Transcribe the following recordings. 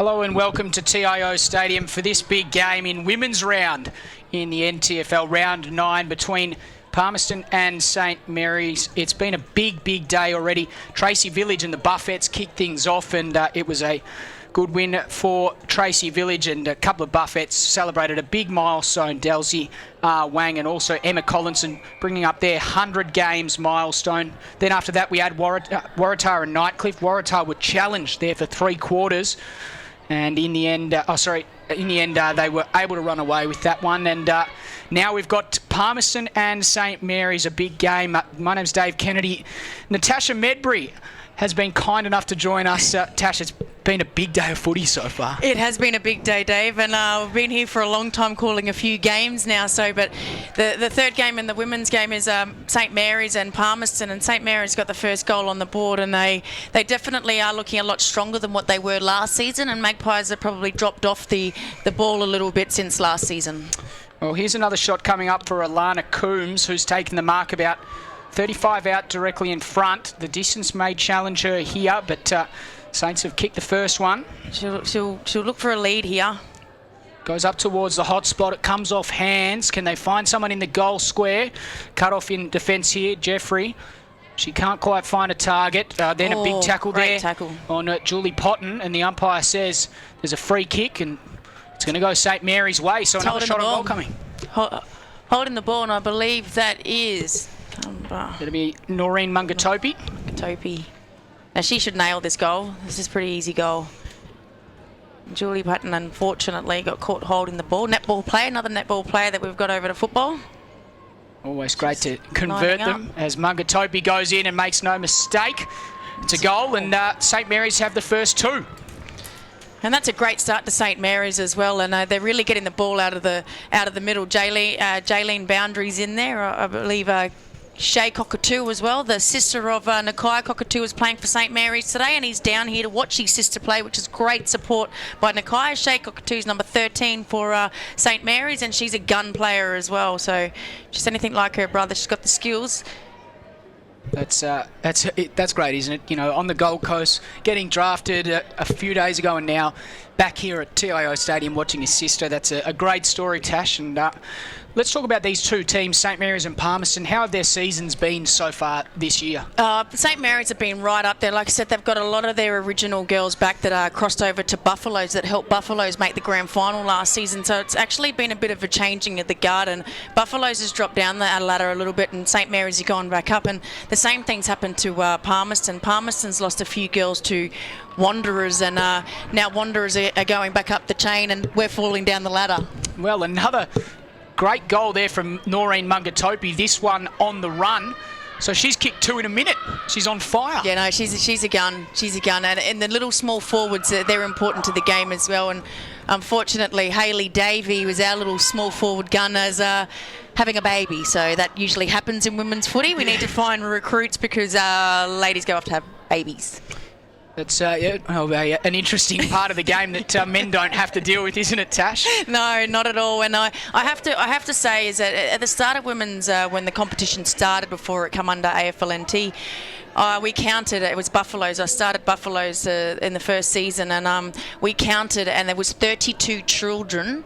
Hello and welcome to TIO Stadium for this big game in women's round in the NTFL round 9 between Palmerston and St Mary's. It's been a big day already. Tracy Village and the Buffettes kicked things off, and it was a good win for Tracy Village, and a couple of Buffettes celebrated a big milestone. Delzy Wang and also Emma Collinson bringing up their 100 games milestone. Then after that we had Waratah and Nightcliff. Waratah were challenged there for 3 quarters, and in the end, they were able to run away with that one. And now we've got Palmerston and St Mary's, a big game. My name's Dave Kennedy. Natasha Medbury has been kind enough to join us. Tash, it's been a big day of footy so far. It has been a big day, Dave, and we've been here for a long time calling a few games now. But the third game in the women's game is St Mary's and Palmerston, and St Mary's got the first goal on the board, and they definitely are looking a lot stronger than what they were last season, and Magpies have probably dropped off the ball a little bit since last season. Well, here's another shot coming up for Alana Coombs, who's taken the mark about 35 out directly in front. The distance may challenge her here, but Saints have kicked the first one. She'll look for a lead here. Goes up towards the hot spot. It comes off hands. Can they find someone in the goal square? Cut off in defence here, Jeffrey. She can't quite find a target. Then a big tackle there tackle on Julie Potton, and the umpire says there's a free kick, and it's going to go St Mary's way. So another shot on goal coming. Holding the ball, and I believe that is... It'll be Noreen Mungatopi. Now she should nail this goal. This is a pretty easy goal. Julie Patton unfortunately got caught holding the ball. Another netball player that we've got over to football. Always great to convert them as Mungatopi goes in and makes no mistake. It's a goal, and St Mary's have the first 2. And that's a great start to St Mary's as well, and they're really getting the ball out of the middle. Jaylene Boundary's in there, I believe. Shay Cockatoo as well, the sister of Nakai Cockatoo, is playing for St Mary's today, and he's down here to watch his sister play, which is great support by Nakai. Shay Cockatoo's number 13 for St Mary's, and she's a gun player as well, so just anything like her brother. She's got the skills. That's great, isn't it? You know, on the Gold Coast, getting drafted a few days ago, and now back here at TIO Stadium watching his sister. That's a great story, Tash. And let's talk about these two teams, St Mary's and Palmerston. How have their seasons been so far this year? St Mary's have been right up there. Like I said, they've got a lot of their original girls back that are crossed over to Buffaloes, that helped Buffaloes make the grand final last season. So it's actually been a bit of a changing of the guard, and Buffaloes has dropped down the ladder a little bit, and St Mary's has gone back up. And the same thing's happened to Palmerston. Palmerston's lost a few girls to Wanderers, and now Wanderers are going back up the chain, and we're falling down the ladder. Well, another great goal there from Noreen Mungatopi, this one on the run. So she's kicked 2 in a minute. She's on fire. Yeah, no, she's a gun. She's a gun. And the little small forwards, they're important to the game as well. And unfortunately, Hayley Davey was our little small forward gun, as having a baby. So that usually happens in women's footy. We need to find recruits because ladies go off to have babies. It's an interesting part of the game that men don't have to deal with, isn't it, Tash? No, not at all. And I have to say is that at the start of women's, when the competition started, before it come under AFLNT, we counted. It was Buffaloes. I started Buffaloes in the first season, and we counted, and there was 32 children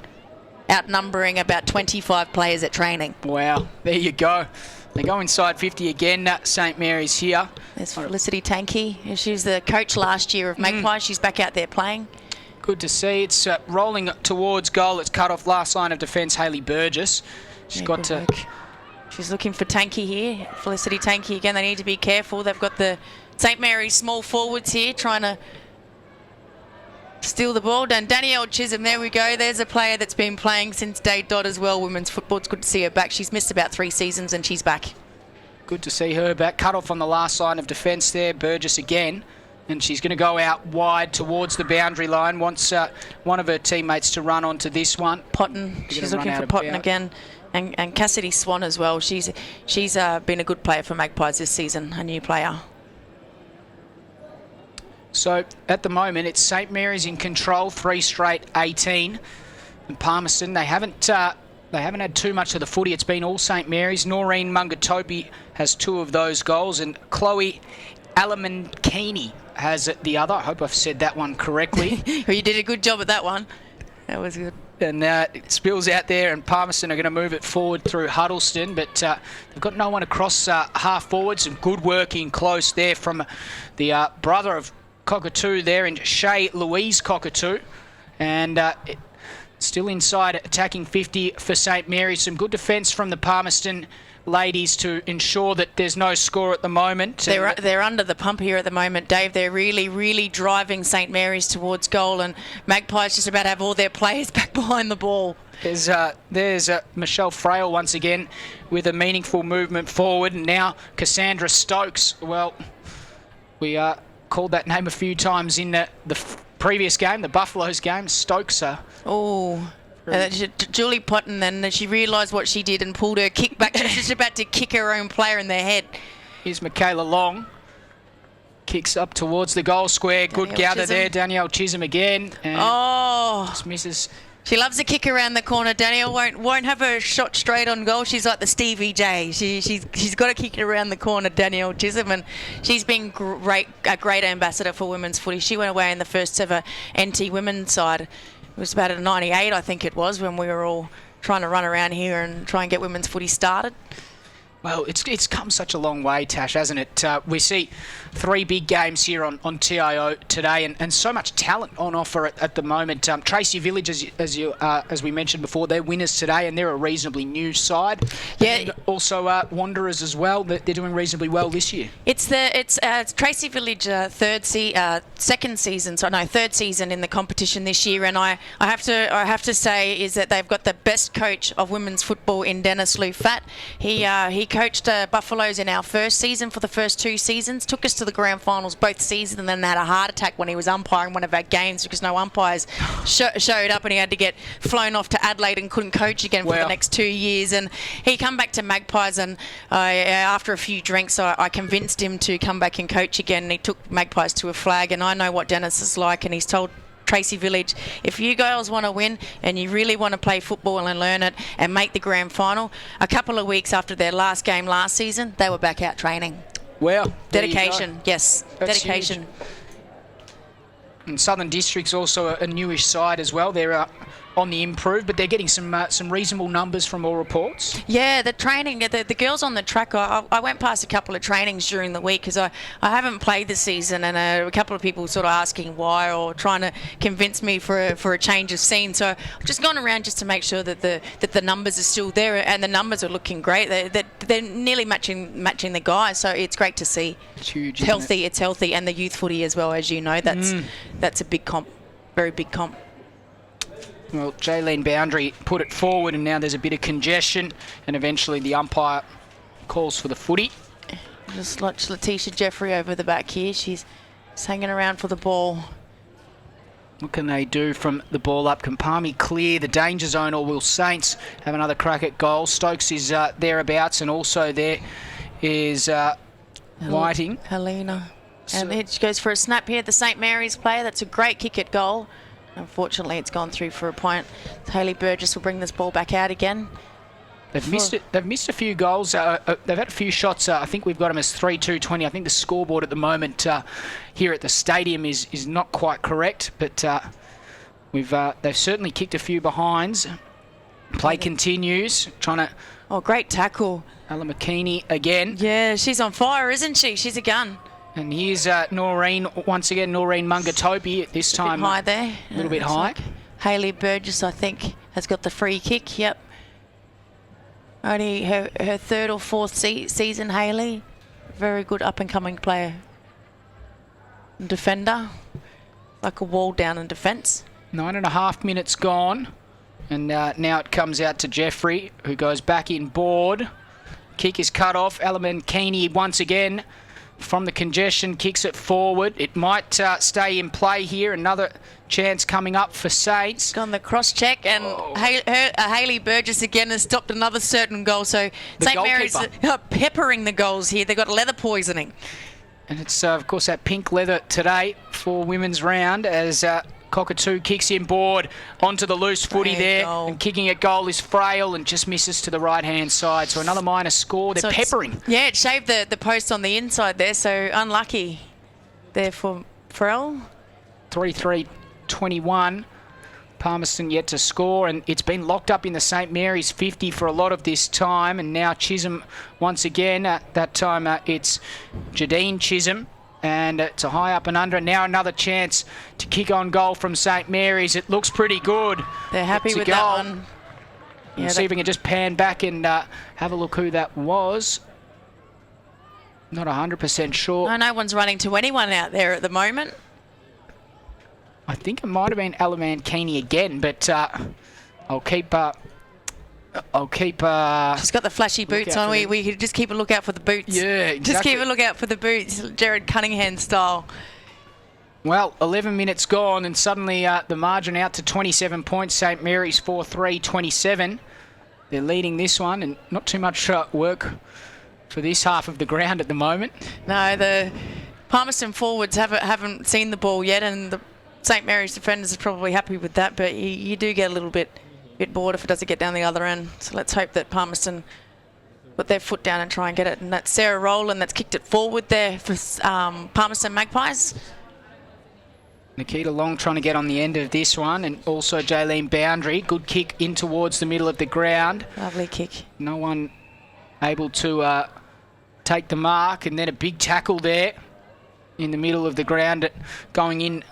outnumbering about 25 players at training. Wow, there you go. They go inside 50 again. St Mary's here. There's Felicity Tankey. She was the coach last year of Magpies. She's back out there playing. Good to see. It's rolling towards goal. It's cut off last line of defence, Hayley Burgess. She's got to... She's looking for Tankey here. Felicity Tankey again. They need to be careful. They've got the St Mary's small forwards here trying to steal the ball. And Danielle Chisholm, there we go. There's a player that's been playing since day dot as well. Women's football, it's good to see her back. She's missed about 3 seasons and she's back. Good to see her back. Cut off on the last line of defence there. Burgess again. And she's going to go out wide towards the boundary line. Wants one of her teammates to run onto this one. Potton. She's looking for Potton again. And Cassidy Swan as well. She's been a good player for Magpies this season, a new player. So at the moment, it's St Mary's in control, 3 straight 18. And Palmerston, they haven't had too much of the footy. It's been all St Mary's. Noreen Mungatopi has 2 of those goals, and Chloe Alamankini has it the other. I hope I've said that one correctly. Well, you did a good job at that one. That was good. And it spills out there, and Palmerston are going to move it forward through Huddleston, but they've got no one across half forward. Some good work in close there from the brother of Cockatoo there, and Shay Louise Cockatoo. And still inside attacking 50 for St Mary's. Some good defence from the Palmerston ladies to ensure that there's no score at the moment. They're under the pump here at the moment, Dave. They're really driving St Mary's towards goal, and Magpies just about have all their players back behind the ball. There's Michelle Frail once again with a meaningful movement forward, and now Cassandra Stokes. Well, we called that name a few times in the previous game, the Buffaloes game. Stokes. Julie Potton, then she realised what she did and pulled her kick back. She was just about to kick her own player in the head. Here's Michaela Long. Kicks up towards the goal square. Good gather there. Danielle Chisholm again. And just misses. She loves to kick around the corner. Danielle won't have her shot straight on goal. She's like the Stevie J. She's got to kick it around the corner, Danielle Chisholm, and she's been a great ambassador for women's footy. She went away in the first ever NT women's side. It was about a 98, I think it was, when we were all trying to run around here and try and get women's footy started. Well, it's come such a long way, Tash, hasn't it? We see 3 big games here on TIO today, and so much talent on offer at the moment. Tracy Village, as we mentioned before, they're winners today, and they're a reasonably new side. Yeah. And also Wanderers as well. They're doing reasonably well this year. It's Tracy Village third season in the competition this year, and I have to say is that they've got the best coach of women's football in Dennis Lou Fat. He coached Buffaloes in our first season for the first 2 seasons, took us to the grand finals both seasons, and then had a heart attack when he was umpiring one of our games because no umpires showed up, and he had to get flown off to Adelaide and couldn't coach again for the next 2 years. And he come back to Magpies, and after a few drinks I convinced him to come back and coach again, and he took Magpies to a flag. And I know what Dennis is like, and he's told Tracy Village, if you girls want to win and you really want to play football and learn it and make the grand final, a couple of weeks after their last game last season, they were back out training. Well, dedication, yes, that's dedication. Huge. And Southern District's also a newish side as well. They're on the improve, but they're getting some reasonable numbers from all reports. Yeah, the training, the girls on the track, I went past a couple of trainings during the week because I haven't played this season, and a couple of people sort of asking why or trying to convince me for a change of scene. So I've just gone around just to make sure that the numbers are still there, and the numbers are looking great. They're nearly matching the guys, so it's great to see. It's huge. It's healthy, and the youth footy as well, as you know. That's a big comp, very big comp. Well, Jaylene Boundary put it forward, and now there's a bit of congestion, and eventually the umpire calls for the footy. Just watch Letitia Jeffrey over the back here. She's hanging around for the ball. What can they do from the ball up? Can Palmy clear the danger zone, or will Saints have another crack at goal? Stokes is thereabouts, and also there is Whiting. Helena. And it goes for a snap here, the St Mary's player. That's a great kick at goal. Unfortunately, it's gone through for a point. Hayley Burgess will bring this ball back out again. They've missed it. They've missed a few goals. They've had a few shots. I think we've got them as 3-2-20. I think the scoreboard at the moment here at the stadium is not quite correct, but they've certainly kicked a few behinds. Play continues. Trying to. Oh, great tackle. Ella McKeaney again. Yeah, she's on fire, isn't she? She's a gun. And here's Noreen, once again, Noreen Mungatopi, this time. A bit high there. A little bit high. Like Hayley Burgess, I think, has got the free kick. Yep. Only her 3rd or 4th season, Hayley. Very good up-and-coming player. Defender. Like a wall down in defence. 9.5 minutes gone. And now it comes out to Jeffrey, who goes back in board. Kick is cut off. Ella McKeaney once again. From the congestion, kicks it forward. It might stay in play here. Another chance coming up for Saints. Gone the cross check, and Hayley Burgess again has stopped another certain goal. So St Mary's peppering the goals here. They've got leather poisoning. And it's, of course, that pink leather today for women's round as Cockatoo kicks in board onto the loose footy there. And kicking at goal is Frail and just misses to the right-hand side. So another minor score. They're peppering. Yeah, it shaved the post on the inside there, so unlucky. there for Farrell. 3-3-21. Palmerston yet to score, and it's been locked up in the St Mary's 50 for a lot of this time, and now Chisholm once again. That time it's Jadine Chisholm, and it's a high up and under. Now another chance to kick on goal from St Mary's. It looks pretty good. They're happy It's a with goal. that one. We'll see if we can just pan back and have a look who that was. Not 100% sure. No one's running to anyone out there at the moment. I think it might have been Alaman Keeney again, but I'll keep. She's got the flashy boots on. We could just keep a lookout for the boots. Yeah, exactly. Just keep a lookout for the boots, Jared Cunningham style. Well, 11 minutes gone, and suddenly the margin out to 27 points. St Mary's 4-3-27. They're leading this one, and not too much work for this half of the ground at the moment. No, the Palmerston forwards haven't seen the ball yet, and the St Mary's defenders are probably happy with that, but you do get a little bit bored if it doesn't get down the other end. So let's hope that Palmerston put their foot down and try and get it. And that's Sarah Rowland that's kicked it forward there for Palmerston Magpies. Nikita Long trying to get on the end of this one, and also Jaylene Boundary. Good kick in towards the middle of the ground. Lovely kick. No one able to take the mark, and then a big tackle there in the middle of the ground going in,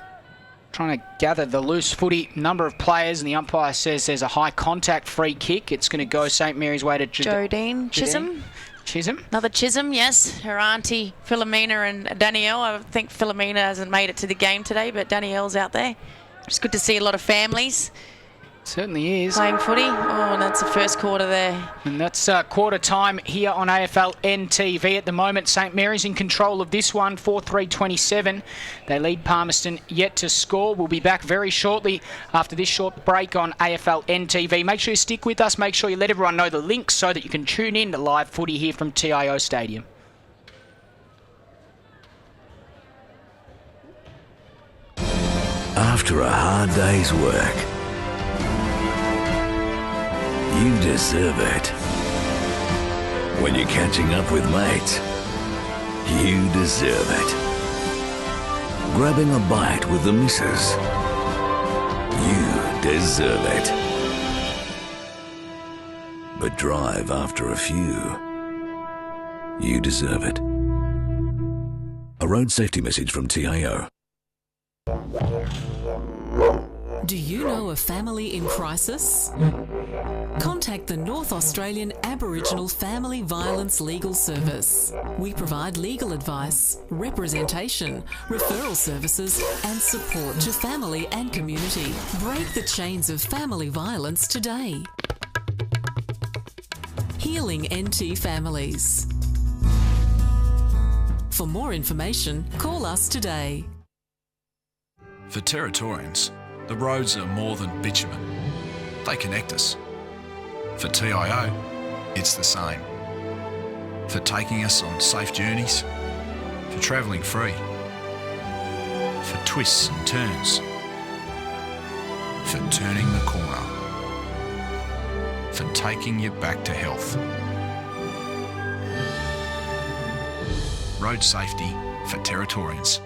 trying to gather the loose footy number of players, and the umpire says there's a high contact free kick. It's going to go St Mary's way to Jodine Chisholm. Chisholm. Another Chisholm, yes. Her auntie Philomena and Danielle. I think Philomena hasn't made it to the game today, but Danielle's out there. It's good to see a lot of families Certainly is. playing footy. Oh, and that's the first quarter there. And that's quarter time here on AFL NTV at the moment. St Mary's in control of this one, 4-3-27. They lead Palmerston yet to score. We'll be back very shortly after this short break on AFL NTV. Make sure you stick with us. Make sure you let everyone know the links so that you can tune in to live footy here from TIO Stadium. After a hard day's work, you deserve it. When you're catching up with mates, you deserve it. Grabbing a bite with the missus, you deserve it. But drive after a few, you deserve it. A road safety message from TIO. Do you know a family in crisis? Contact the North Australian Aboriginal Family Violence Legal Service. We provide legal advice, representation, referral services and support to family and community. Break the chains of family violence today. Healing NT Families. For more information, call us today. For Territorians, the roads are more than bitumen. They connect us. For TIO, it's the same. For taking us on safe journeys, for travelling free, for twists and turns, for turning the corner, for taking you back to health. Road safety for Territorians.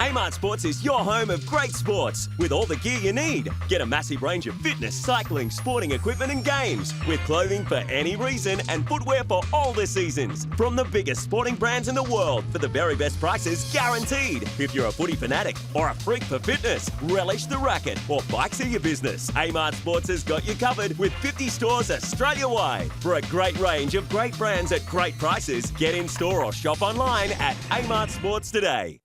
Amart Sports is your home of great sports with all the gear you need. Get a massive range of fitness, cycling, sporting equipment and games with clothing for any reason and footwear for all the seasons. From the biggest sporting brands in the world for the very best prices guaranteed. If you're a footy fanatic or a freak for fitness, relish the racket or bikes are your business. Amart Sports has got you covered with 50 stores Australia-wide. For a great range of great brands at great prices, get in store or shop online at Amart Sports today.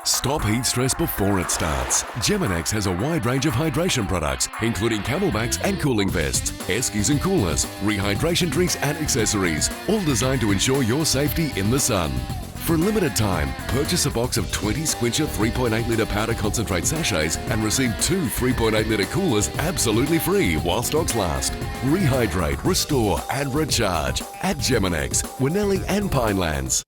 Stop heat stress before it starts. Geminex has a wide range of hydration products, including camelbacks and cooling vests, air skis and coolers, rehydration drinks and accessories, all designed to ensure your safety in the sun. For a limited time, purchase a box of 20 Squincher 3.8 litre powder concentrate sachets and receive 2 3.8 litre coolers absolutely free while stocks last. Rehydrate, restore and recharge at Geminex, Winnelli and Pinelands.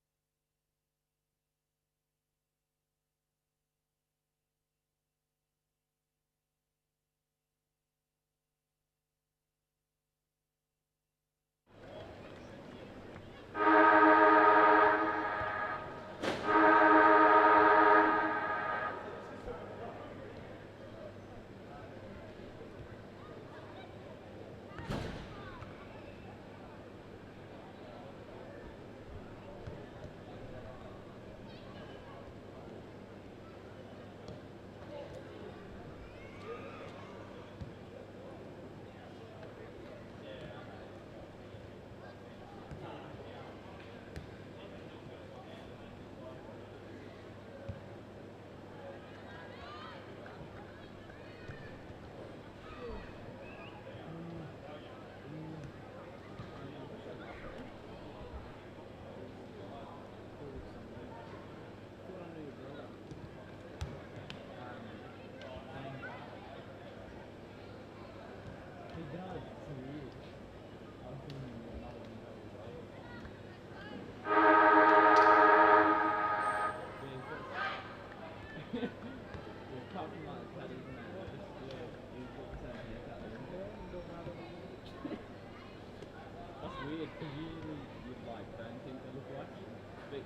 weird because usually you like don't think they look like you, but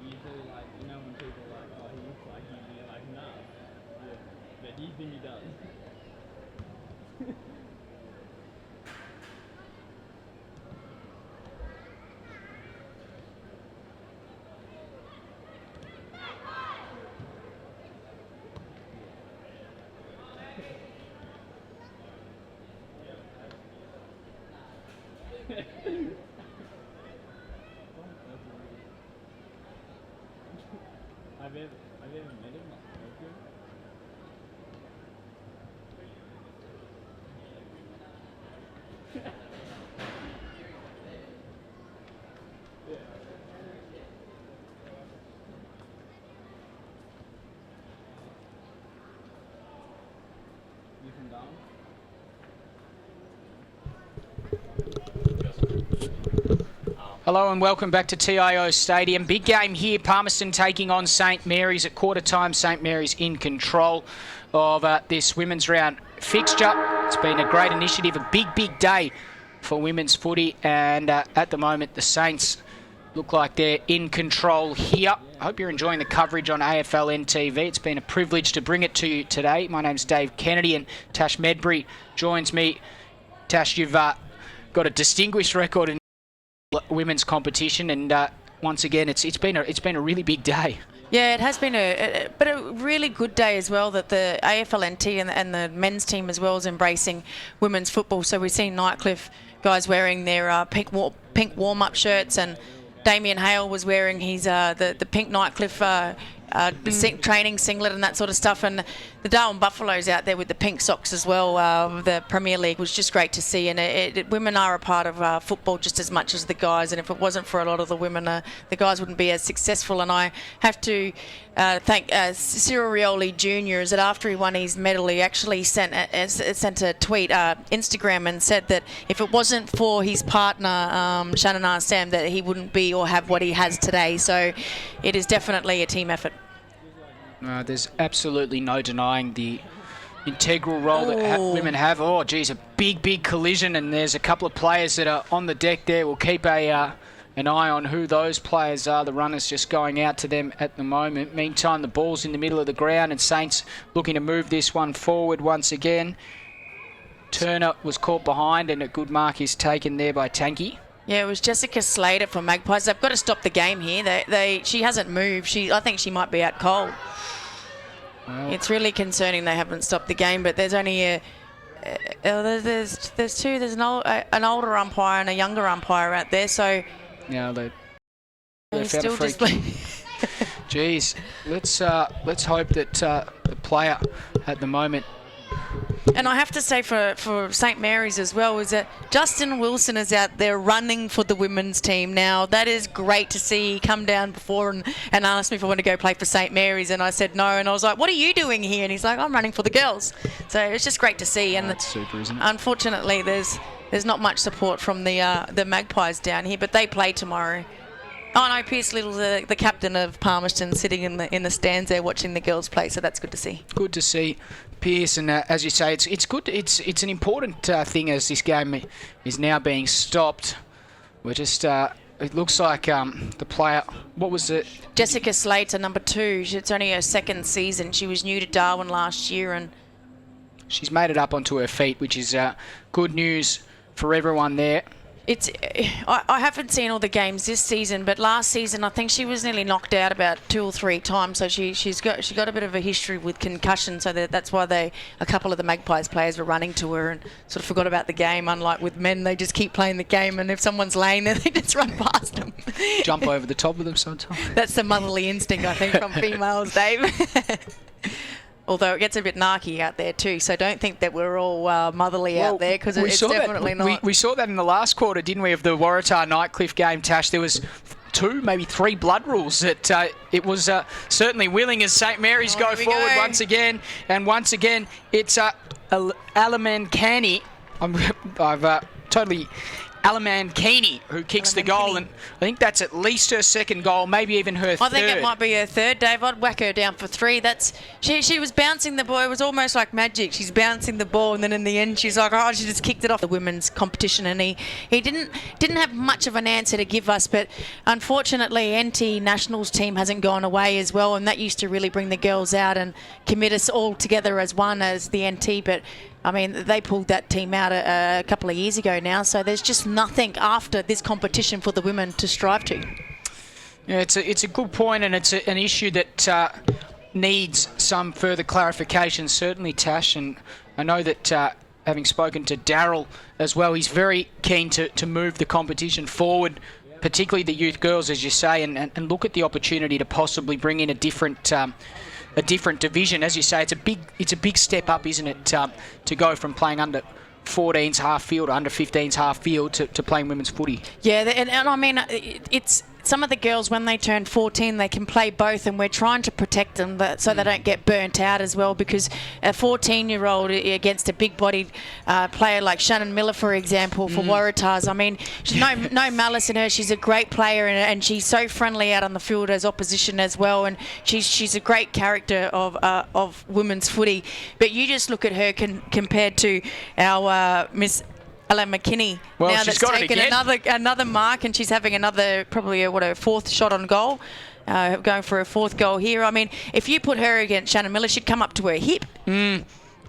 usually like when people are like, oh, he looks like you, and you're like, nah, yeah, but you think he does. I've ever met him, like, spoken. You from Darwin? Hello and welcome back to TIO Stadium. Big game here. Palmerston taking on St Mary's at quarter time. St Mary's in control of this women's round fixture. It's been a great initiative, a big day for women's footy, and at the moment the Saints look like they're in control here. I hope you're enjoying the coverage on AFL NTV. It's been a privilege to bring it to you today. My name's Dave Kennedy and Tash Medbury joins me. Tash, you've got a distinguished record in women's competition, and once again it's been a really big day. Yeah, it has been a really good day as well, that the AFLNT and the men's team as well is embracing women's football. So we've seen Nightcliff guys wearing their pink warm-up shirts, and Damien Hale was wearing his the pink Nightcliff training singlet and that sort of stuff, and the Darwin Buffaloes out there with the pink socks as well. The Premier League was just great to see, and women are a part of football just as much as the guys, and if it wasn't for a lot of the women, the guys wouldn't be as successful. And I have to thank Cyril Rioli Jr. is that after he won his medal, he actually sent a tweet, Instagram, and said that if it wasn't for his partner Shannon Arsam, that he wouldn't be or have what he has today. So it is definitely a team effort. There's absolutely no denying the integral role that women have. Oh, geez, a big collision, and there's a couple of players that are on the deck there. We'll keep an eye on who those players are. The runners just going out to them at the moment. Meantime, the ball's in the middle of the ground, and Saints looking to move this one forward once again. Turner was caught behind, and a good mark is taken there by Tanky. Yeah, it was Jessica Slater for Magpies. They've got to stop the game here. She hasn't moved. I think she might be out cold. Well, it's really concerning they haven't stopped the game, but there's only there's two. There's an older umpire and a younger umpire out there. So yeah, they're still just playing. Geez, let's hope that the player at the moment. And I have to say for St Mary's as well is that Justin Wilson is out there running for the women's team now. That is great to see. He come down before and asked me if I want to go play for St Mary's, and I said no, and I was like, what are you doing here? And he's like, I'm running for the girls. So it's just great to see. And that's super, isn't it? Unfortunately, there's not much support from the Magpies down here, but they play tomorrow. Oh no, Pierce Little's the captain of Palmerston, sitting in the stands there watching the girls play, so that's good to see. Good to see Pierce, and as you say, it's good. It's an important thing as this game is now being stopped. We're just it looks like the player. What was it? Jessica Slater, number 2. It's only her second season. She was new to Darwin last year, and she's made it up onto her feet, which is good news for everyone there. I haven't seen all the games this season, but last season I think she was nearly knocked out about 2 or 3 times. So she got a bit of a history with concussion. So that's why a couple of the Magpies players were running to her and sort of forgot about the game. Unlike with men, they just keep playing the game, and if someone's laying there, they just run past them. Jump over the top of them sometimes. That's the motherly instinct, I think, from females, Dave. Although it gets a bit narky out there too, so don't think that we're all motherly out there, because it's definitely not. We saw that in the last quarter, didn't we, of the Waratah Nightcliff game, Tash? There was 2, maybe 3 blood rules. That it was certainly willing as St Mary's go forward once again. And once again, it's Alaman Canny. I've totally Alamankini, who kicks the goal, and I think that's at least her second goal, maybe even her third. I think it might be her third, Dave. I'd whack her down for 3. She was bouncing the ball. It was almost like magic. She's bouncing the ball, and then in the end, she's like, oh, she just kicked it off the women's competition, and he didn't have much of an answer to give us. But unfortunately, NT Nationals team hasn't gone away as well, and that used to really bring the girls out and commit us all together as one, as the NT. But I mean, they pulled that team out a couple of years ago now, so there's just nothing after this competition for the women to strive to. Yeah, it's a good point, and it's an issue that needs some further clarification, certainly, Tash. And I know that having spoken to Daryl as well, he's very keen to move the competition forward, particularly the youth girls, as you say, and look at the opportunity to possibly bring in a different division. As you say, it's a big step up, isn't it, to go from playing under 14's half field, under 15's half field to playing women's footy. Yeah, and I mean, it's some of the girls, when they turn 14, they can play both, and we're trying to protect them so they don't get burnt out as well, because a 14-year-old against a big-bodied player like Shannon Miller, for example, for Waratahs, I mean, she's no malice in her. She's a great player, and she's so friendly out on the field as opposition as well, and she's a great character of women's footy. But you just look at her compared to our Miss Ellen McKinney. Well, now she's that's got it taken again. another mark, and she's having probably her fourth shot on goal, going for her fourth goal here. I mean, if you put her against Shannon Miller, she'd come up to her hip. Well,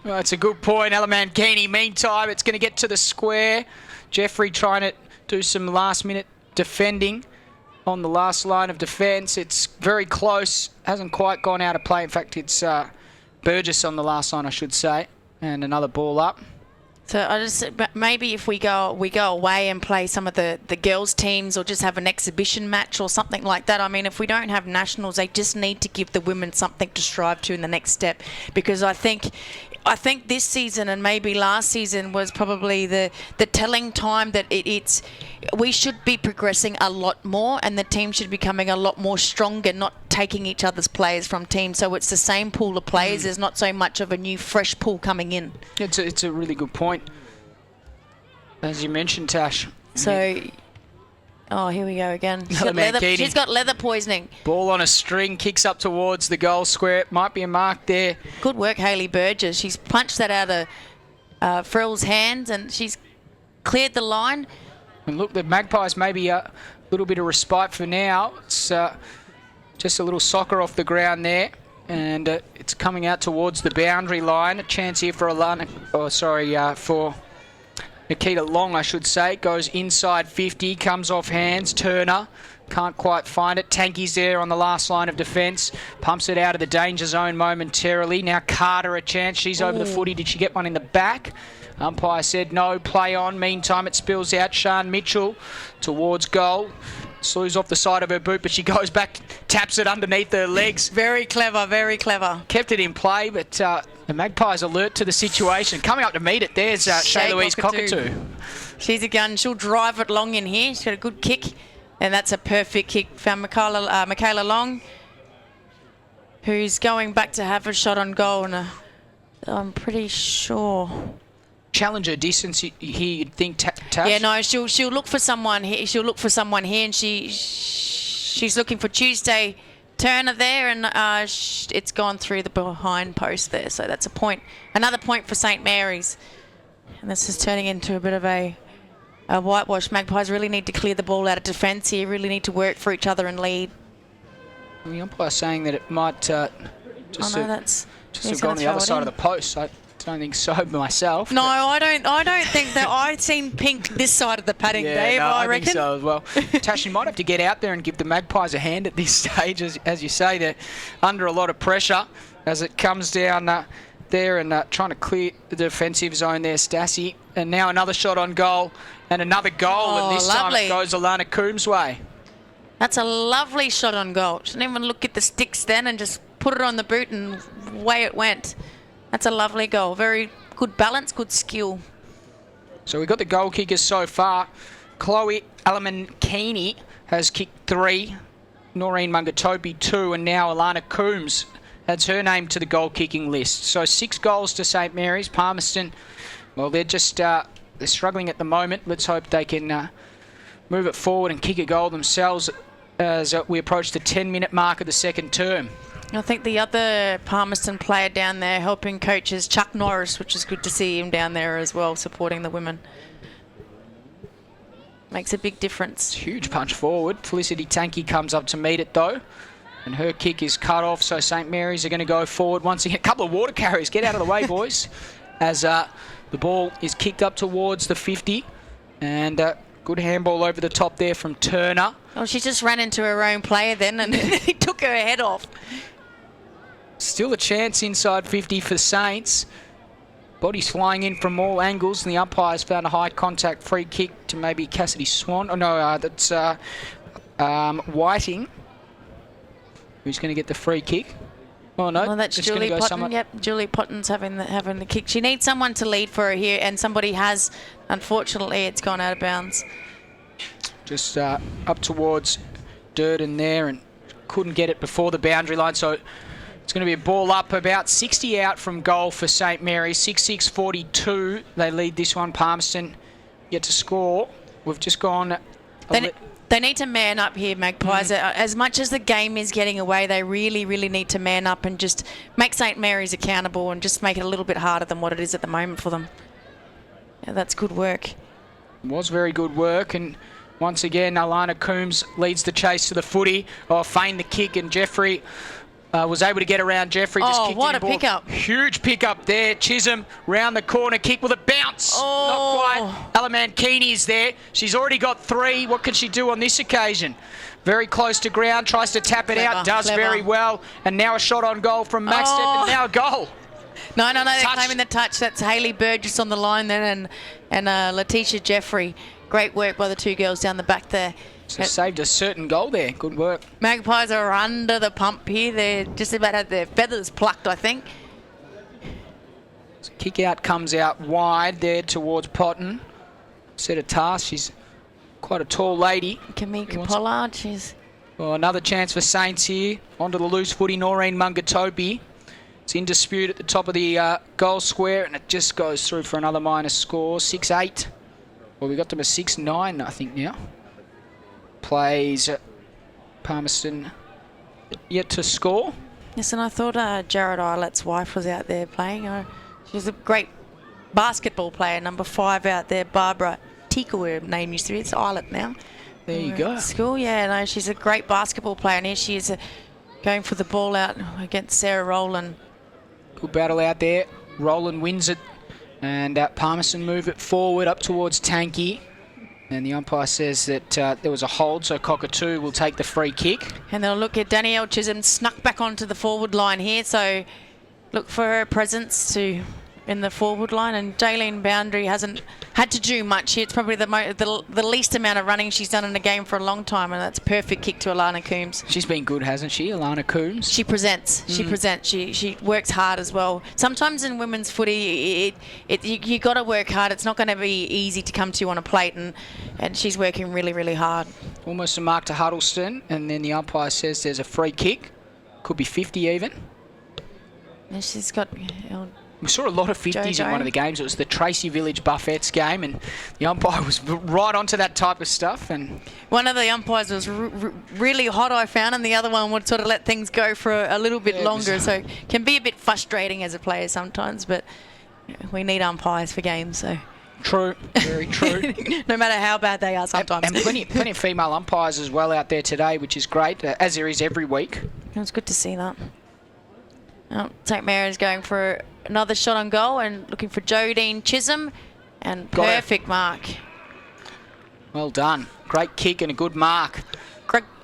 that's a good point, Alamankini. Meantime, it's going to get to the square. Jeffrey trying to do some last-minute defending on the last line of defence. It's very close. Hasn't quite gone out of play. In fact, it's Burgess on the last line, I should say. And another ball up. So maybe if we go away and play some of the girls' teams, or just have an exhibition match or something like that. I mean, if we don't have nationals, they just need to give the women something to strive to in the next step, because I think this season and maybe last season was probably the telling time that we should be progressing a lot more, and the team should be becoming a lot more stronger, not taking each other's players from teams. So it's the same pool of players. There's not so much of a new fresh pool coming in. It's a really good point, as you mentioned, Tash. So, here we go again. She's got leather poisoning. Ball on a string, kicks up towards the goal square. It might be a mark there. Good work, Hayley Burgess. She's punched that out of Frill's hands, and she's cleared the line. And look, the Magpies maybe a little bit of respite for now. It's just a little soccer off the ground there, and it's coming out towards the boundary line. A chance here for for Nikita Long, I should say. Goes inside 50, comes off hands. Turner can't quite find it. Tanky's there on the last line of defence. Pumps it out of the danger zone momentarily. Now Carter a chance. She's over the footy. Did she get one in the back? Umpire said no, play on. Meantime, it spills out. Sian Mitchell towards goal. Slews off the side of her boot, but she goes back, taps it underneath her legs. Very clever, very clever. Kept it in play, but the Magpies alert to the situation. Coming up to meet it, there's Shea Louise Cockatoo. She's a gun. She'll drive it long in here. She's got a good kick, and that's a perfect kick. Found Michaela Long, who's going back to have a shot on goal, and I'm pretty sure... Challenger distance here, you'd think, Tash? Yeah, no, she'll look for someone here. She'll look for someone here, and she's looking for Tuesday Turner there, and it's gone through the behind post there. So that's a point, another point for St Mary's. And this is turning into a bit of a whitewash. Magpies really need to clear the ball out of defence here. Really need to work for each other and lead. The umpire's saying that it might just have gone on the other side of the post. I don't think so myself. No, I don't think that. I've seen pink this side of the padding, Dave. I reckon. Think so as well. Tash, you might have to get out there and give the Magpies a hand at this stage, as you say. They're under a lot of pressure as it comes down there and trying to clear the defensive zone there, Stassi. And now another shot on goal and another goal, and this time it goes Alana Coombs' way. That's a lovely shot on goal. She didn't even look at the sticks then and just put it on the boot, and away it went. That's a lovely goal. Very good balance, good skill. So we've got the goal kickers so far. Chloe Alamankini has kicked 3. Noreen Mungatopi 2. And now Alana Coombs adds her name to the goal kicking list. So 6 goals to St Mary's. Palmerston, well, they're just they're struggling at the moment. Let's hope they can move it forward and kick a goal themselves as we approach the 10-minute mark of the second term. I think the other Palmerston player down there helping coach is Chuck Norris, which is good to see him down there as well, supporting the women. Makes a big difference. Huge punch forward. Felicity Tanky comes up to meet it though, and her kick is cut off, so St Mary's are going to go forward once again. A couple of water carriers. Get out of the way, boys, as the ball is kicked up towards the 50, and good handball over the top there from Turner. Oh, she just ran into her own player then, and he took her head off. Still a chance inside 50 for Saints. Bodies flying in from all angles, and the umpires found a high contact free kick to maybe Cassidy Swan. Oh no, that's Whiting, who's going to get the free kick. Oh no, well, that's Julie Potton. Yep, Julie Potton's having the kick. She needs someone to lead for her here, and somebody has. Unfortunately, it's gone out of bounds. Just up towards Durden there, and couldn't get it before the boundary line, so it's going to be a ball up about 60 out from goal for St Mary's. 6-6-42. They lead this one. Palmerston yet to score. We've just gone... They need to man up here, Magpies. As much as the game is getting away, they really, really need to man up and just make St Mary's accountable and just make it a little bit harder than what it is at the moment for them. Yeah, that's good work. It was very good work, and once again, Alana Coombs leads the chase to the footy. Feigned the kick, and Jeffrey... was able to get around Jeffrey. Just kicked what in a ball. pickup. Huge pickup there. Chisholm round the corner, kick with a bounce. Not quite. Alamankini is there. She's already got 3. What can she do on this occasion? Very close to ground, tries to tap it out, does very well. And now a shot on goal from Maxted, and now a goal. No, they're claiming the touch. That's Hayley Burgess on the line then, and Letitia Jeffrey. Great work by the two girls down the back there. So saved a certain goal there. Good work. Magpies are under the pump here. They're just about had their feathers plucked, I think. So kick out comes out wide there towards Potton. Set a task. She's quite a tall lady. Kamika Pollard. She's... Well, another chance for Saints here. Onto the loose footy, Noreen Mungatopi. It's in dispute at the top of the goal square, and it just goes through for another minus score. 6-8. Well, we got them a 6-9, I think, now. Plays Palmerston yet to score. Yes, and I thought Jared Islett's wife was out there playing. She's a great basketball player, number 5 out there, Barbara Tico, her name used to be. It's Islet now. There you go. School, yeah, no, she's a great basketball player, and here she is going for the ball out against Sarah Rowland. Good battle out there. Rowland wins it, and Palmerston move it forward up towards Tanky. And the umpire says that there was a hold, so Cockatoo will take the free kick. And they'll look at Danielle Chisholm snuck back onto the forward line here, so look for her presence in the forward line. And Jaylene Boundary hasn't had to do much here. It's probably the least amount of running she's done in a game for a long time, and that's a perfect kick to Alana Coombs. She's been good, hasn't she, Alana Coombs? She presents. She presents. She works hard as well. Sometimes in women's footy, you got to work hard. It's not going to be easy to come to on a plate, and she's working really, really hard. Almost a mark to Huddleston, and then the umpire says there's a free kick. Could be 50 even. And she's got... We saw a lot of 50s in one of the games. It was the Tracy Village Buffettes game, and the umpire was right onto that type of stuff. And one of the umpires was really hot, I found, and the other one would sort of let things go for a little bit longer. So it can be a bit frustrating as a player sometimes, but we need umpires for games. So true, very true. No matter how bad they are sometimes. And plenty of female umpires as well out there today, which is great, as there is every week. It was good to see that. St Mary's going for another shot on goal and looking for Jodine Chisholm, and perfect mark. Well done. Great kick and a good mark.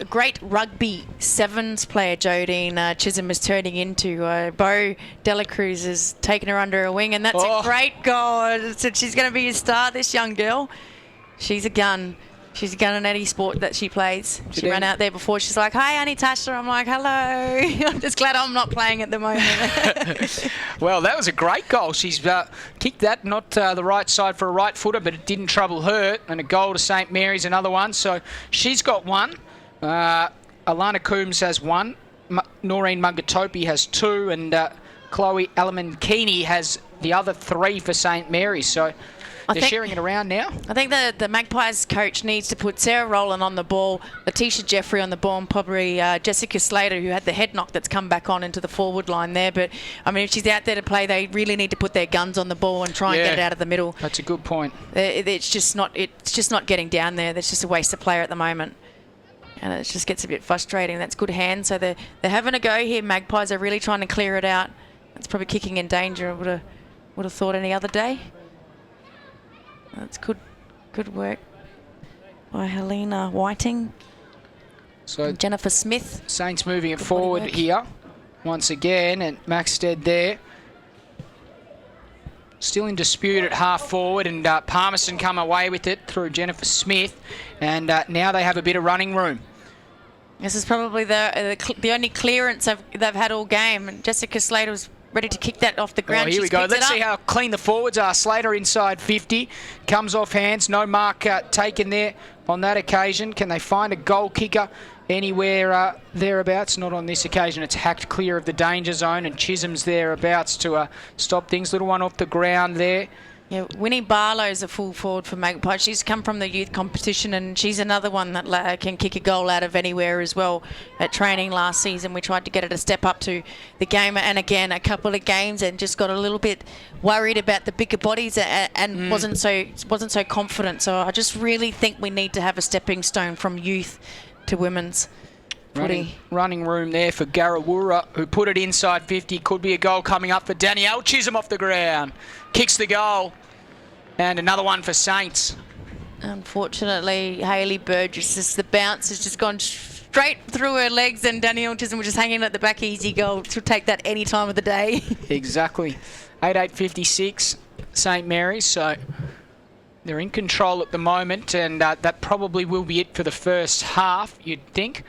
Great rugby sevens player Jodine Chisholm is turning into. Bo Delacruz has taken her under her wing, and that's a great goal. So she's going to be a star, this young girl. She's a gun. She's a gun in any sport that she plays. She ran out there before. She's like, "Hi, Annie Tasha." I'm like, "Hello." I'm just glad I'm not playing at the moment. Well, that was a great goal. She's kicked that, not the right side for a right footer, but it didn't trouble her. And a goal to St Mary's, another one. So she's got 1. Alana Coombs has 1. Noreen Mungatopi has 2. And Chloe Alamankini has the other 3 for St Mary's. So They're sharing it around now. I think the Magpies coach needs to put Sarah Rowland on the ball, Letitia Jeffrey on the ball, and probably Jessica Slater, who had the head knock that's come back on into the forward line there. But, I mean, if she's out there to play, they really need to put their guns on the ball and try and get it out of the middle. That's a good point. It's just not getting down there. That's just a waste of player at the moment. And it just gets a bit frustrating. That's good hand. So they're having a go here. Magpies are really trying to clear it out. It's probably kicking in danger. I would have thought any other day. That's good work by Helena Whiting. So and Jennifer Smith. Saints moving it forward here once again, and Maxted there. Still in dispute at half forward, and Palmerston come away with it through Jennifer Smith, and now they have a bit of running room. This is probably the only clearance they've had all game, and Jessica Slater was ready to kick that off the ground. Here we go. Let's see how clean the forwards are. Slater inside 50. Comes off hands. No mark taken there on that occasion. Can they find a goal kicker anywhere thereabouts? Not on this occasion. It's hacked clear of the danger zone, and Chisholm's thereabouts to stop things. Little one off the ground there. Yeah, Winnie Barlow's a full forward for Magpie. She's come from the youth competition, and she's another one that can kick a goal out of anywhere as well. At training last season, we tried to get her to step up to the game, and again, a couple of games, and just got a little bit worried about the bigger bodies and wasn't so confident. So I just really think we need to have a stepping stone from youth to women's. Running room there for Garawura, who put it inside 50. Could be a goal coming up for Danielle Chisholm off the ground. Kicks the goal. And another one for Saints. Unfortunately, Hayley Burgess, the bounce has just gone straight through her legs, and Danielle Chisholm was just hanging at the back. Easy goal. She'll take that any time of the day. Exactly. 8-8-56, St Mary's. So they're in control at the moment, and that probably will be it for the first half, you'd think,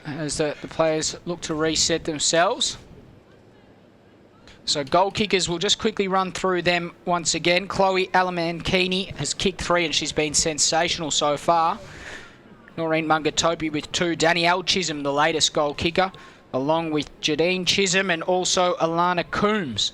as the players look to reset themselves. So goal kickers, we'll just quickly run through them once again. Chloe Alamankini has kicked 3, and she's been sensational so far. Noreen Mungatopi with 2. Danielle Chisholm, the latest goal kicker, along with Jadine Chisholm and also Alana Coombs.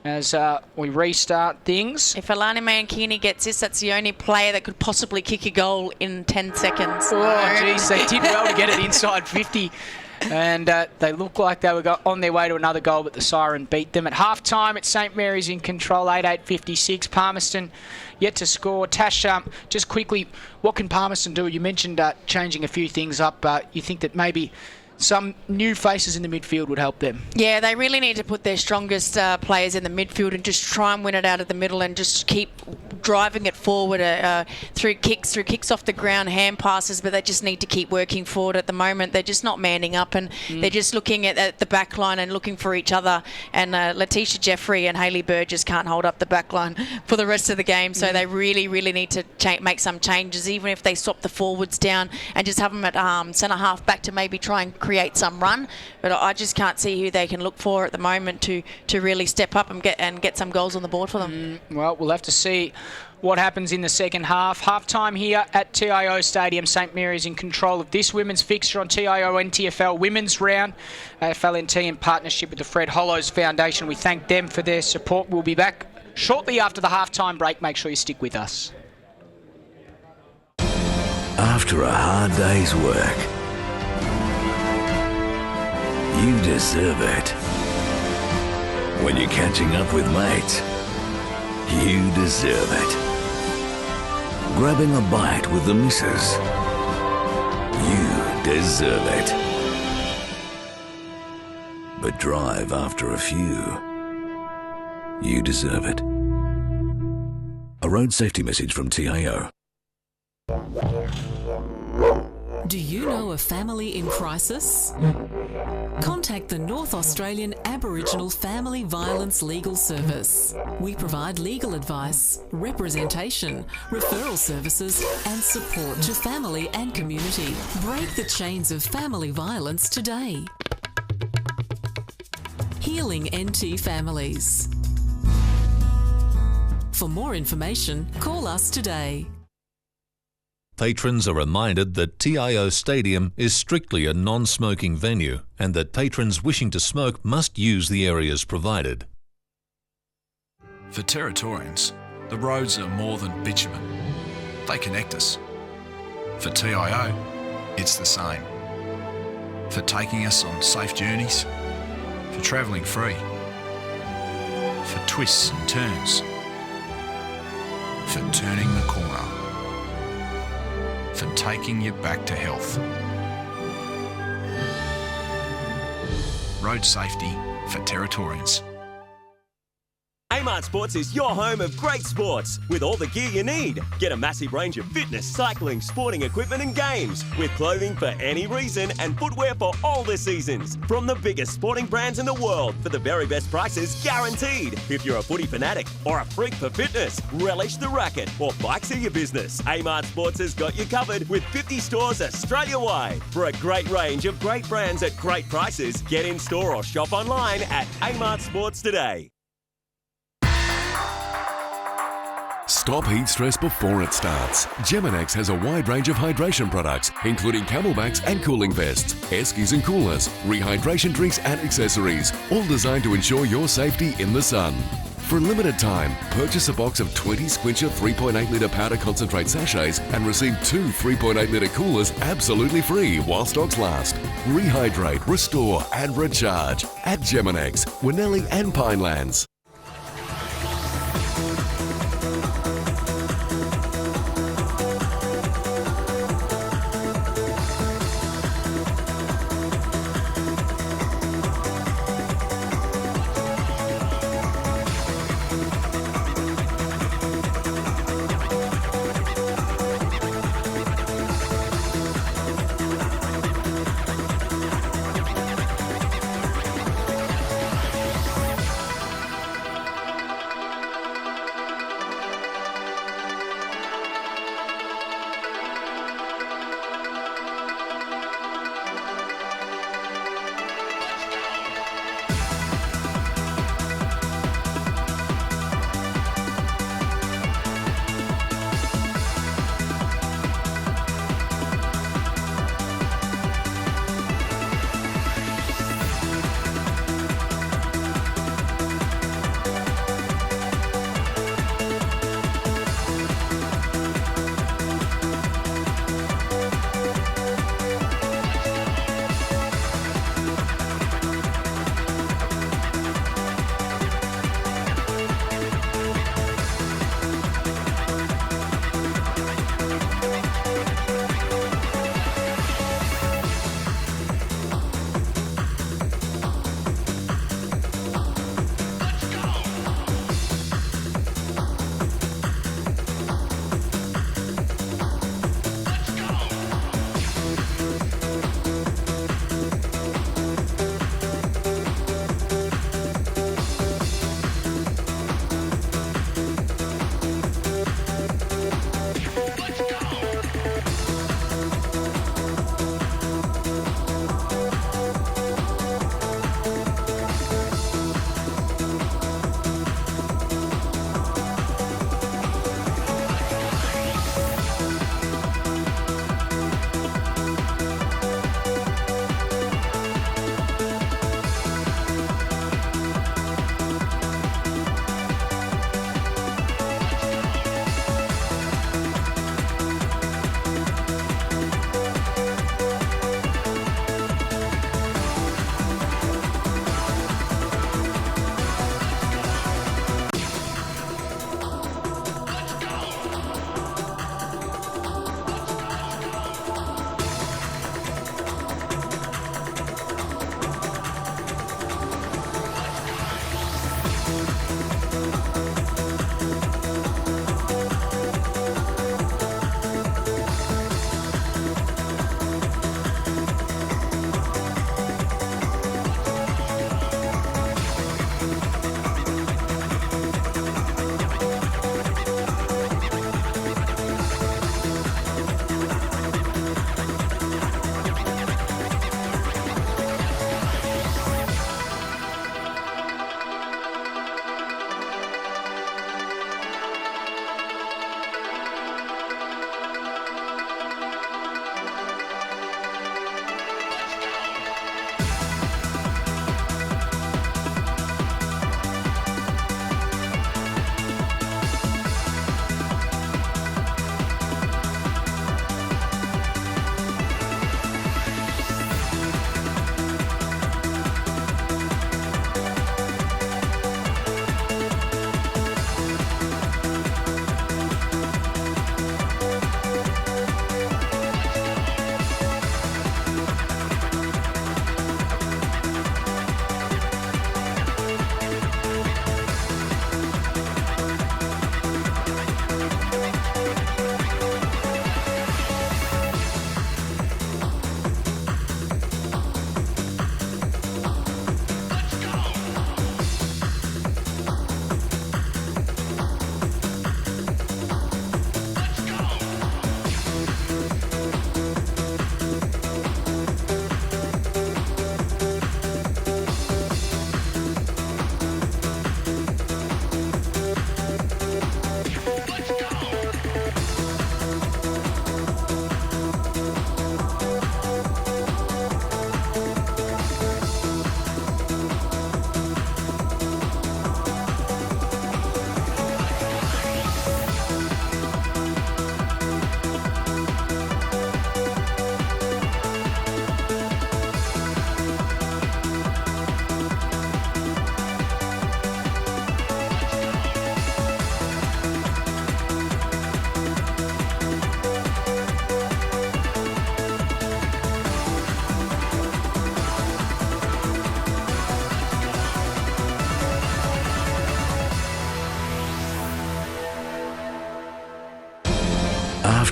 As we restart things. If Alana Mankini gets this, that's the only player that could possibly kick a goal in 10 seconds. Oh, geez, they did well to get it inside 50. And they look like they were on their way to another goal, but the siren beat them. At half-time, it's St Mary's in control, 8-8-56. Palmerston yet to score. Tash, just quickly, what can Palmerston do? You mentioned changing a few things up. You think that maybe some new faces in the midfield would help them? Yeah, they really need to put their strongest players in the midfield and just try and win it out of the middle and just keep driving it forward through kicks off the ground, hand passes, but they just need to keep working forward at the moment. They're just not manning up, and they're just looking at the back line and looking for each other, and Letitia Jeffrey and Hayley Burgess can't hold up the back line for the rest of the game, so they really, really need to make some changes, even if they swap the forwards down and just have them at centre half back to maybe try and create some run. But I just can't see who they can look for at the moment to really step up and get some goals on the board for them. Well, we'll have to see what happens in the second half. Half-time here at TIO Stadium. St Mary's in control of this women's fixture on TIO NTFL Women's Round. AFLNT in partnership with the Fred Hollows Foundation. We thank them for their support. We'll be back shortly after the half-time break. Make sure you stick with us. After a hard day's work, you deserve it. When you're catching up with mates, you deserve it. Grabbing a bite with the missus, you deserve it. But drive after a few, you deserve it. A road safety message from TIO. Do you know a family in crisis? Contact the North Australian Aboriginal Family Violence Legal Service. We provide legal advice, representation, referral services and support to family and community. Break the chains of family violence today. Healing NT Families. For more information, call us today. Patrons are reminded that TIO Stadium is strictly a non-smoking venue and that patrons wishing to smoke must use the areas provided. For Territorians, The roads are more than bitumen. They connect us. For TIO, it's the same. For taking us on safe journeys, for travelling free, for twists and turns, for turning the corner, for taking you back to health. Road safety for Territorians. Amart Sports is your home of great sports with all the gear you need. Get a massive range of fitness, cycling, sporting equipment and games with clothing for any reason and footwear for all the seasons. From the biggest sporting brands in the world for the very best prices guaranteed. If you're a footy fanatic or a freak for fitness, relish the racket or bikes are your business. Amart Sports has got you covered with 50 stores Australia-wide. For a great range of great brands at great prices, get in store or shop online at Amart Sports today. Stop heat stress before it starts. Geminex has a wide range of hydration products, including camelbacks and cooling vests, air skis and coolers, rehydration drinks and accessories, all designed to ensure your safety in the sun. For a limited time, purchase a box of 20 Squincher 3.8 litre powder concentrate sachets and receive 2 3.8 litre coolers absolutely free while stocks last. Rehydrate, restore and recharge at Geminex, Winnelli and Pinelands.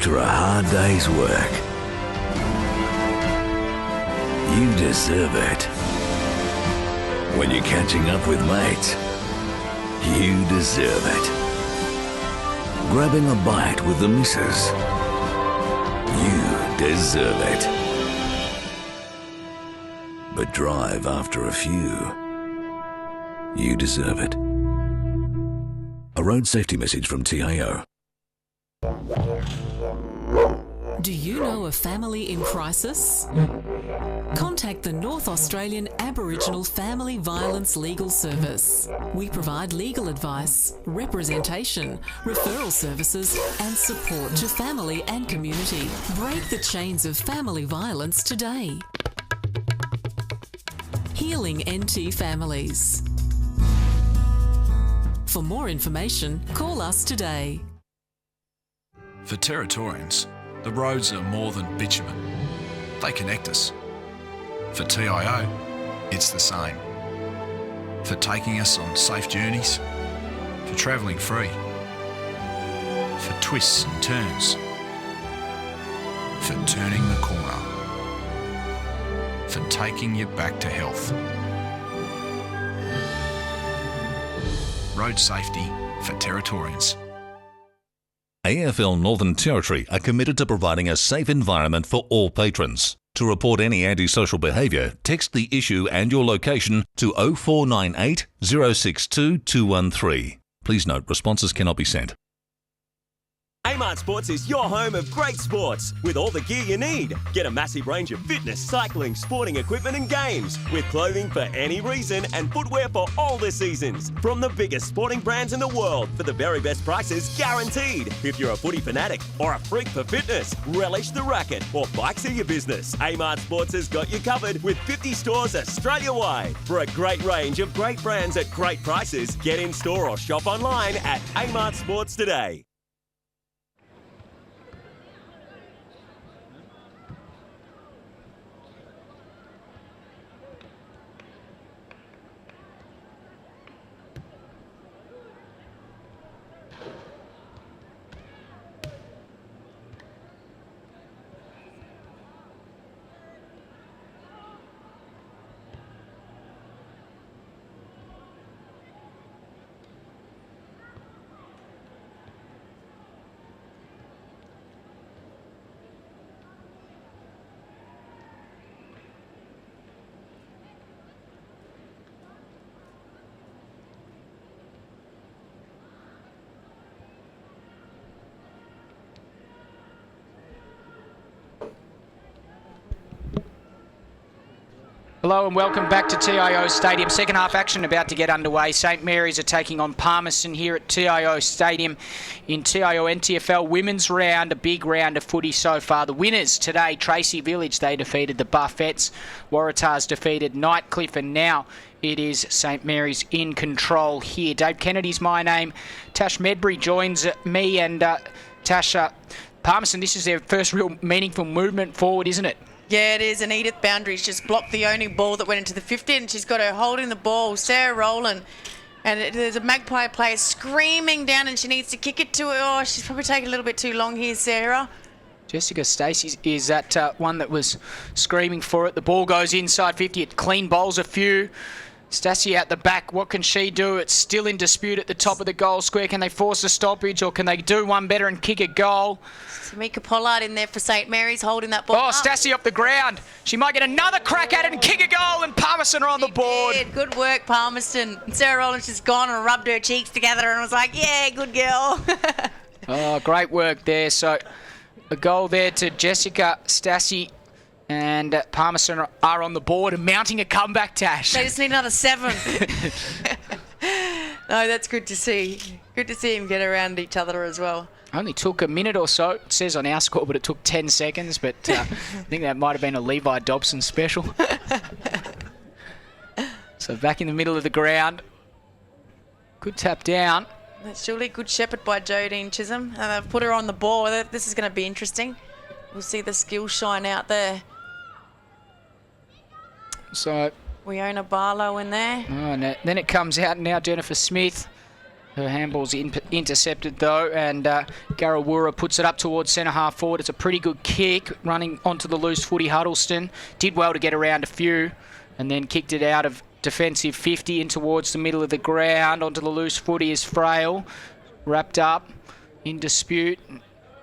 after a hard day's work. You deserve it. When you're catching up with mates, you deserve it. Grabbing a bite with the missus, you deserve it. But drive after a few, you deserve it. A road safety message from TIO. Do you know a family in crisis? Contact the North Australian Aboriginal Family Violence Legal Service. We provide legal advice, representation, referral services and support to family and community. Break the chains of family violence today. Healing NT Families. For more information, call us today. For Territorians, the roads are more than bitumen. They connect us. For TIO, it's the same. For taking us on safe journeys, for travelling free, for twists and turns, for turning the corner, for taking you back to health. Road safety for Territorians. AFL Northern Territory are committed to providing a safe environment for all patrons. To report any antisocial behaviour, text the issue and your location to 0498 062 213. Please note, responses cannot be sent. Amart Sports is your home of great sports with all the gear you need. Get a massive range of fitness, cycling, sporting equipment and games with clothing for any reason and footwear for all the seasons. From the biggest sporting brands in the world for the very best prices guaranteed. If you're a footy fanatic or a freak for fitness, relish the racket or bikes are your business, Amart Sports has got you covered with 50 stores Australia-wide. For a great range of great brands at great prices, get in store or shop online at Amart Sports today. Hello and welcome back to TIO Stadium. Second half action about to get underway. St Mary's are taking on Palmerston here at TIO Stadium in TIO NTFL Women's Round, a big round of footy so far. The winners today, Tracy Village, they defeated the Buffettes. Waratahs defeated Nightcliff, and now it is St Mary's in control here. Dave Kennedy's my name. Tash Medbury joins me, and Tash, Palmerston, this is their first real meaningful movement forward, isn't it? Yeah, it is, and Edith Boundaries just blocked the only ball that went into the 50, and she's got her holding the ball, Sarah Rowland, and there's a Magpie player screaming down, and she needs to kick it to her. Oh, she's probably taking a little bit too long here, Sarah. Jessica Stacey is that one that was screaming for it. The ball goes inside 50, it clean bowls a few. Stacey out the back, what can she do? It's still in dispute at the top of the goal square. Can they force a stoppage, or can they do one better and kick a goal? Tamika Pollard in there for St Mary's holding that ball. Oh, Stacey off the ground. She might get another crack at it and kick a goal, and Palmerston are on the board. Good work, Palmerston. And Sarah Rowland's just gone and rubbed her cheeks together and was like, yeah, good girl. Oh, great work there. So a goal there to Jessica Stacey. And Palmerston are on the board and mounting a comeback, Tash. They just need another 7. No, that's good to see. Good to see him get around each other as well. Only took a minute or so. It says on our score, but it took 10 seconds. But I think that might have been a Levi Dobson special. So back in the middle of the ground. Good tap down. That's surely good shepherd by Jodine Chisholm. And they've put her on the ball. This is going to be interesting. We'll see the skills shine out there. So we own a Barlow in there. Oh, no. Then it comes out now. Jennifer Smith Her handball's intercepted though, and Garawura puts it up towards centre half forward. It's a pretty good kick, running onto the loose footy. Huddleston did well to get around a few, and then kicked it out of defensive 50 in towards the middle of the ground. Onto the loose footy is Frail, wrapped up, in dispute.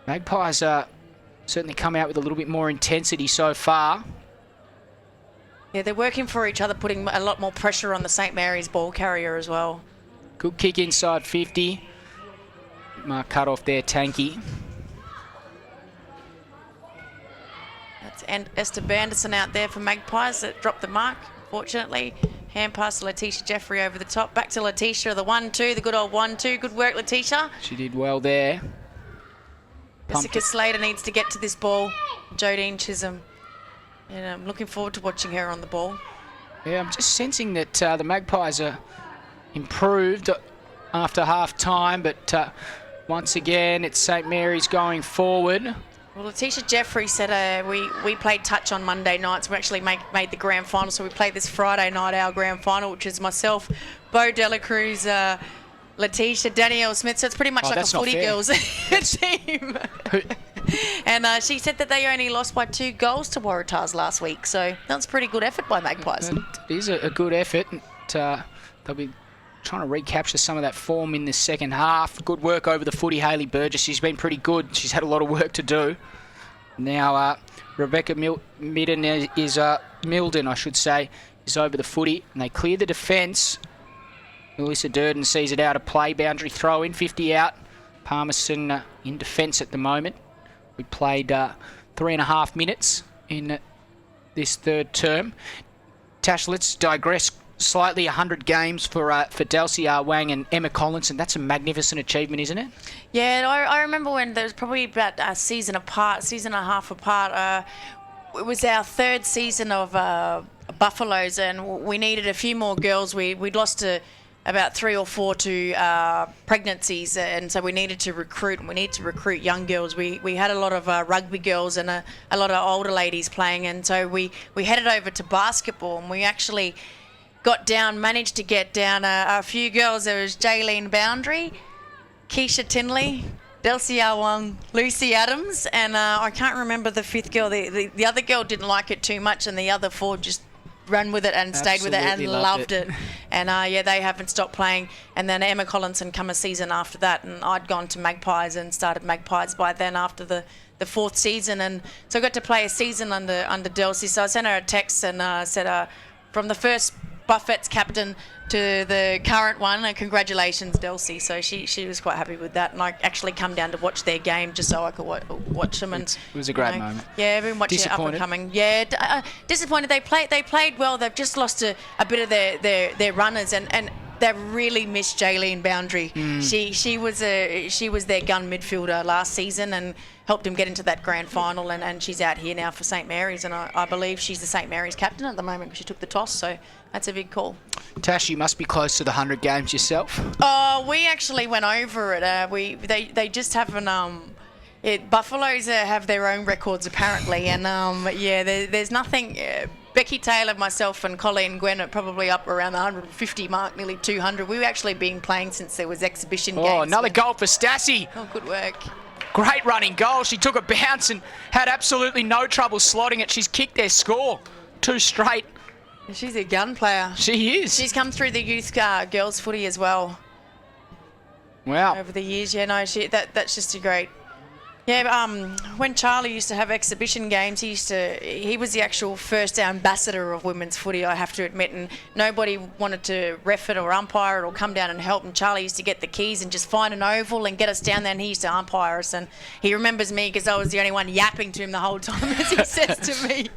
Magpies certainly come out with a little bit more intensity so far. Yeah, they're working for each other, putting a lot more pressure on the St Mary's ball carrier as well. Good kick inside 50. Mark cut off there, Tanky. That's Esther Banderson out there for Magpies that dropped the mark, fortunately. Hand pass to Letitia Jeffrey over the top. Back to Letitia, the 1-2, the good old 1-2. Good work, Letitia. She did well there. Jessica Slater needs to get to this ball. Jodine Chisholm. And I'm looking forward to watching her on the ball. Yeah, I'm just sensing that the Magpies are improved after half time, but once again it's St Mary's going forward. Well, Letitia Jeffrey said we played touch on Monday nights. We actually made the grand final, so we played this Friday night, our grand final, which is myself, Bo Delacruz, Letitia, Danielle Smith. So it's pretty much like a footy girls team. And she said that they only lost by 2 goals to Waratahs last week, so that's a pretty good effort by Magpies. It is a good effort. They'll be trying to recapture some of that form in the second half. Good work over the footy, Hayley Burgess. She's been pretty good. She's had a lot of work to do. Now, Rebecca Milden is over the footy, and they clear the defence. Melissa Durden sees it out of play. Boundary throw in, 50 out. Palmerston in defence at the moment. We played 3.5 minutes in this third term. Tash, let's digress slightly. 100 games for Delcy Wang and Emma Collinson. That's a magnificent achievement, isn't it? Yeah, I remember when there was probably about a season and a half apart. It was our 3rd season of Buffaloes, and we needed a few more girls. We'd lost to about 3 or 4 to pregnancies, and so we needed to recruit. We need to recruit young girls. We had a lot of rugby girls and a lot of older ladies playing, and so we headed over to basketball, and we actually managed to get down a few girls. There was Jaylene Boundary, Keisha Tinley, Delcy Wang, Lucy Adams, and I can't remember the 5th girl. The other girl didn't like it too much, and the other 4 just ran with it and stayed with it and loved it. And they haven't stopped playing. And then Emma Collinson come a season after that, and I'd gone to Magpies and started Magpies by then after the 4th season, and so I got to play a season under Delcy. So I sent her a text and said, from the first Buffett's captain to the current one, and congratulations, Delcy. So she was quite happy with that, and I actually come down to watch their game just so I could watch them. And it was a great moment. Yeah, I've been watching it up and coming. Yeah, disappointed. They played well. They've just lost a bit of their runners, and they've really missed Jaylene Boundary. She was their gun midfielder last season and helped him get into that grand final, and she's out here now for St Mary's, and I believe she's the St Mary's captain at the moment because she took the toss, so that's a big call. Tash, you must be close to the 100 games yourself. Oh, we actually went over it. They just haven't. Buffaloes have their own records apparently, and there's nothing. Becky Taylor, myself, and Colleen Gwen are probably up around the 150 mark, nearly 200. We've actually been playing since there was exhibition games. Oh, another goal for Stassi. Oh, good work. Great running goal. She took a bounce and had absolutely no trouble slotting it. She's kicked their score 2 straight. She's a gun player. She is. She's come through the youth girls footy as well. Wow. Over the years, that's just a great. Yeah, when Charlie used to have exhibition games, he was the actual first ambassador of women's footy, I have to admit, and nobody wanted to ref it or umpire it or come down and help, and Charlie used to get the keys and just find an oval and get us down there, and he used to umpire us, and he remembers me because I was the only one yapping to him the whole time, as he says to me,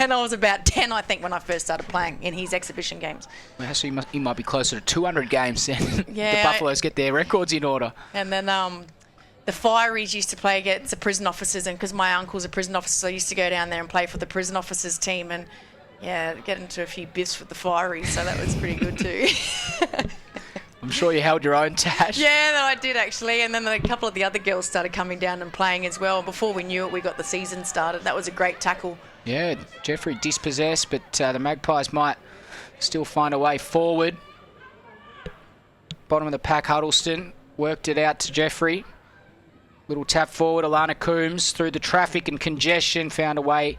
and I was about 10, I think, when I first started playing in his exhibition games. Well, so you might be closer to 200 games then. Yeah, the Buffaloes get their records in order. And then the Fireys used to play against the prison officers, and because my uncle's a prison officer, so I used to go down there and play for the prison officers team, and get into a few biffs with the Fireys, so that was pretty good too. I'm sure you held your own, Tash. Yeah, no, I did actually, and then a couple of the other girls started coming down and playing as well. Before we knew it, we got the season started. That was a great tackle. Yeah, Jeffrey dispossessed, but the Magpies might still find a way forward. bottom of the pack, Huddleston worked it out to Jeffrey. Little tap forward, Alana Coombs through the traffic and congestion found a way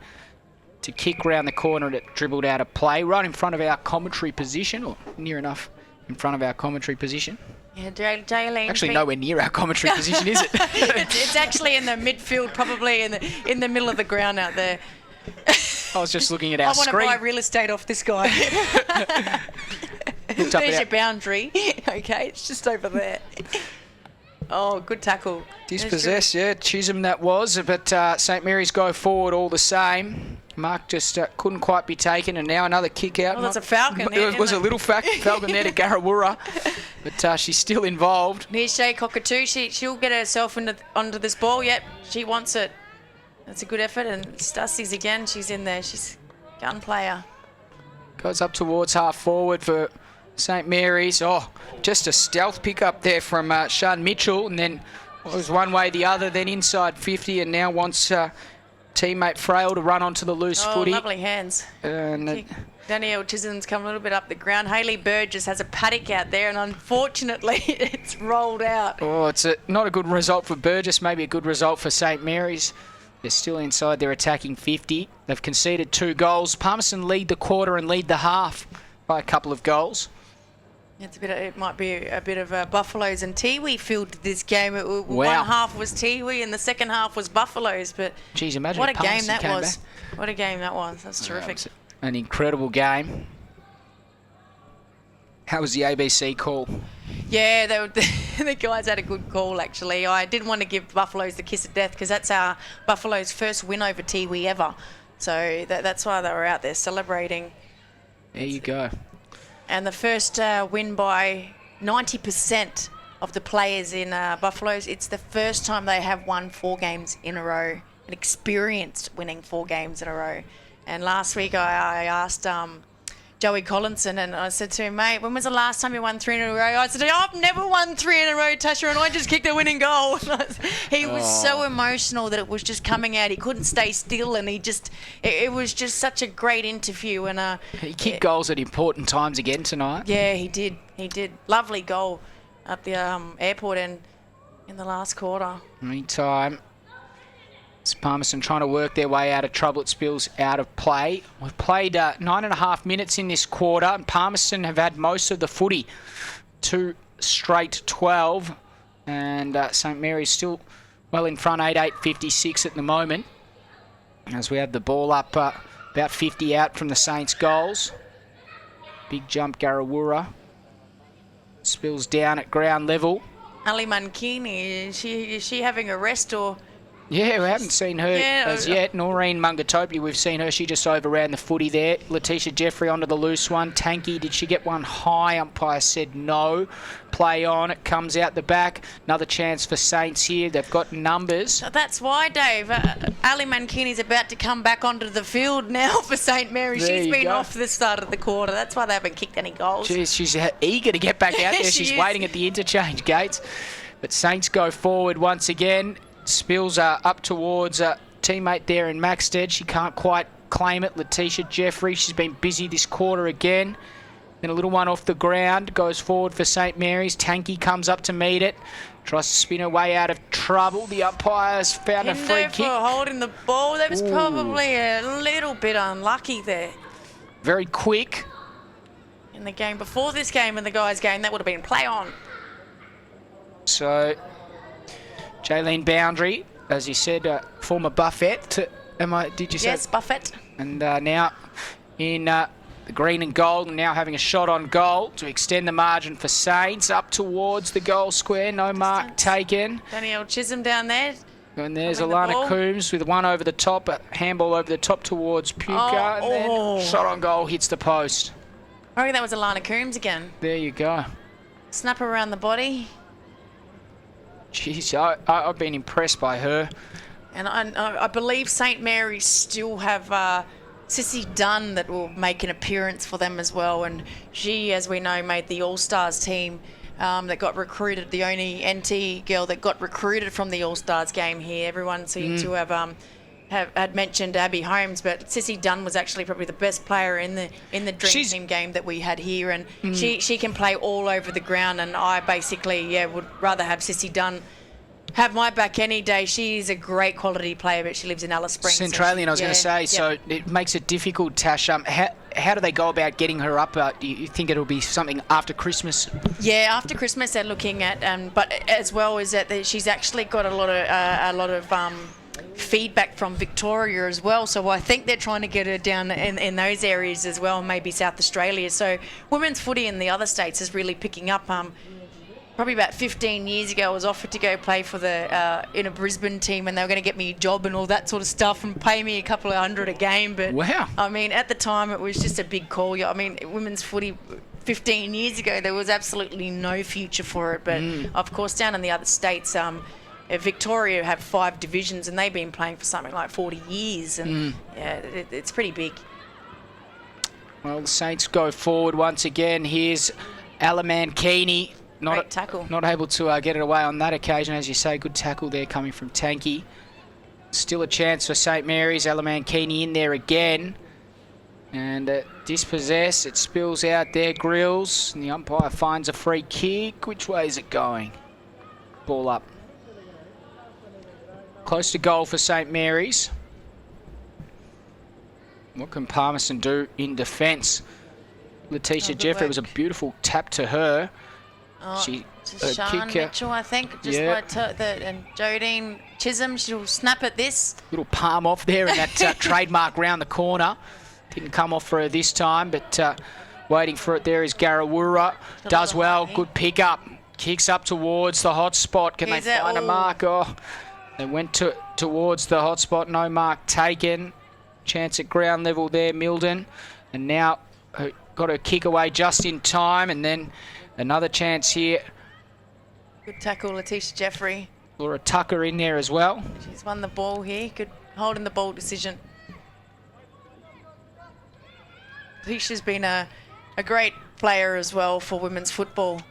to kick round the corner and it dribbled out of play right in front of our commentary position, or near enough in front of our commentary position. Yeah, Jaylene. Actually, nowhere near our commentary position, is it? it's actually in the midfield, probably in the middle of the ground out there. I was just looking at our screen. I want to buy real estate off this guy. There's your boundary. Okay, it's just over there. Oh, good tackle. Dispossessed, yeah. Chisholm that was, but St Mary's go forward all the same. Mark just couldn't quite be taken, and now another kick out. Oh, that's a Falcon. It was a little Falcon there to Garawura, but she's still involved. Here's Shay Cockatoo. She'll get herself onto this ball. Yep, she wants it. That's a good effort, and Stussies again. She's in there. She's a gun player. Goes up towards half forward for St Mary's. Oh, just a stealth pick up there from Sean Mitchell, and then it was one way the other, then inside 50, and now wants teammate Frail to run onto the loose footy. Oh, lovely hands. And Danielle Chisholm's come a little bit up the ground. Hayley Burgess has a paddock out there, and unfortunately it's rolled out. Oh, it's not a good result for Burgess, maybe a good result for St Mary's. They're still inside their attacking 50. They've conceded 2 goals. Palmerston lead the quarter and lead the half by a couple of goals. It might be a bit of Buffaloes and Tiwi filled this game. Wow. One half was Tiwi and the second half was Buffaloes. But geez, imagine what a Palmerston game that came was. back. What a game that was. That's terrific. That was an incredible game. How was the ABC call? Yeah, the guys had a good call, actually. I didn't want to give Buffaloes the kiss of death because that's our Buffaloes' first win over Tiwi ever. So that's why they were out there celebrating. There you go. And the first win by 90% of the players in Buffaloes. It's the first time they have won 4 games in a row, and experienced winning 4 games in a row. And last week I asked Joey Collinson, and I said to him, mate, when was the last time you won 3 in a row? I said, I've never won 3 in a row, Tasha, and I just kicked a winning goal. He was so emotional that it was just coming out. He couldn't stay still, and it was just such a great interview. And he kicked goals at important times again tonight. Yeah, he did. He did. Lovely goal at the airport end in the last quarter. Meantime, it's Palmerston trying to work their way out of trouble. It spills out of play. We've played 9.5 minutes in this quarter, and Palmerston have had most of the footy. 2 straight 12, and St Mary's still well in front, 8-8-56 at the moment. As we have the ball up about 50 out from the Saints' goals. Big jump, Garawura. Spills down at ground level. Ali Mankini, is she having a rest or... Yeah, we haven't seen her as yet. Noreen Mungatopi, we've seen her. She just overran the footy there. Letitia Jeffrey onto the loose one. Tanky, did she get one high? Umpire said no. Play on. It comes out the back. Another chance for Saints here. They've got numbers. That's why, Dave. Ali Mankini's about to come back onto the field now for St Mary's. She's been off the start of the quarter. That's why they haven't kicked any goals. Jeez, she's eager to get back out there. She's waiting at the interchange gates. But Saints go forward once again. Spills up towards a teammate there in Maxted. She can't quite claim it. Letitia Jeffrey, she's been busy this quarter again. Then a little one off the ground, goes forward for St Mary's. Tanky comes up to meet it. Tries to spin her way out of trouble. The umpires found a free kick. For holding the ball. That was probably a little bit unlucky there. Very quick. In the game before this game and the guys' game, that would have been play on. So... Jaylene Boundary, as you said, former Buffett. Did you say? Yes, Buffett. And now in the green and gold, and now having a shot on goal to extend the margin for Saints. Up towards the goal square, no mark taken. Danielle Chisholm down there. And there's Alana Coombs with one over the top, a handball over the top towards Puka, and then shot on goal hits the post. I reckon that was Alana Coombs again. There you go. Snap around the body. Jeez, I've been impressed by her. And I believe St Mary's still have Sissy Dunn that will make an appearance for them as well. And she, as we know, made the All-Stars team that got recruited, the only NT girl that got recruited from the All-Stars game here. Everyone seemed to have had mentioned Abby Holmes, but Sissy Dunn was actually probably the best player in the Dream Team game that we had here, and she can play all over the ground. And I basically would rather have Sissy Dunn have my back any day. She is a great quality player, but she lives in Alice Springs. Centralian, I was going to say, so it makes it difficult, Tash. How do they go about getting her up? Do you think it'll be something after Christmas? Yeah, after Christmas they're looking at, but as well is that she's actually got a lot of feedback from Victoria as well. So I think they're trying to get her down in those areas as well, maybe South Australia. So women's footy in the other states is really picking up. Probably about 15 years ago, I was offered to go play for in a Brisbane team, and they were going to get me a job and all that sort of stuff and pay me a couple of $100 a game. But wow. I mean, at the time, it was just a big call. I mean, women's footy 15 years ago, there was absolutely no future for it. But of course, down in the other states, Victoria have 5 divisions, and they've been playing for something like 40 years, and it's pretty big. Well, the Saints go forward once again. Here's Alamankini. Great tackle. Not able to get it away on that occasion, as you say. Good tackle there coming from Tanky. Still a chance for St Mary's. Alamankini in there again. And dispossess. It spills out there. Grills. And the umpire finds a free kick. Which way is it going? Ball up. Close to goal for St Mary's. What can Palmerston do in defence? Letitia Jeffrey, was a beautiful tap to her. She Sean Mitchell, I think, and Jodine Chisholm, she'll snap at this. Little palm off there, and that trademark round the corner. Didn't come off for her this time, but waiting for it there is Garawura. Does well, good pick up. Kicks up towards the hot spot. Can they find a mark? Oh, they went towards the hot spot. No mark taken. Chance at ground level there, Milden. And now got her kick away just in time, and then another chance here. Good tackle, Letitia Jeffrey. Laura Tucker in there as well. She's won the ball here. Good holding the ball decision. Letitia's been a great player as well for women's football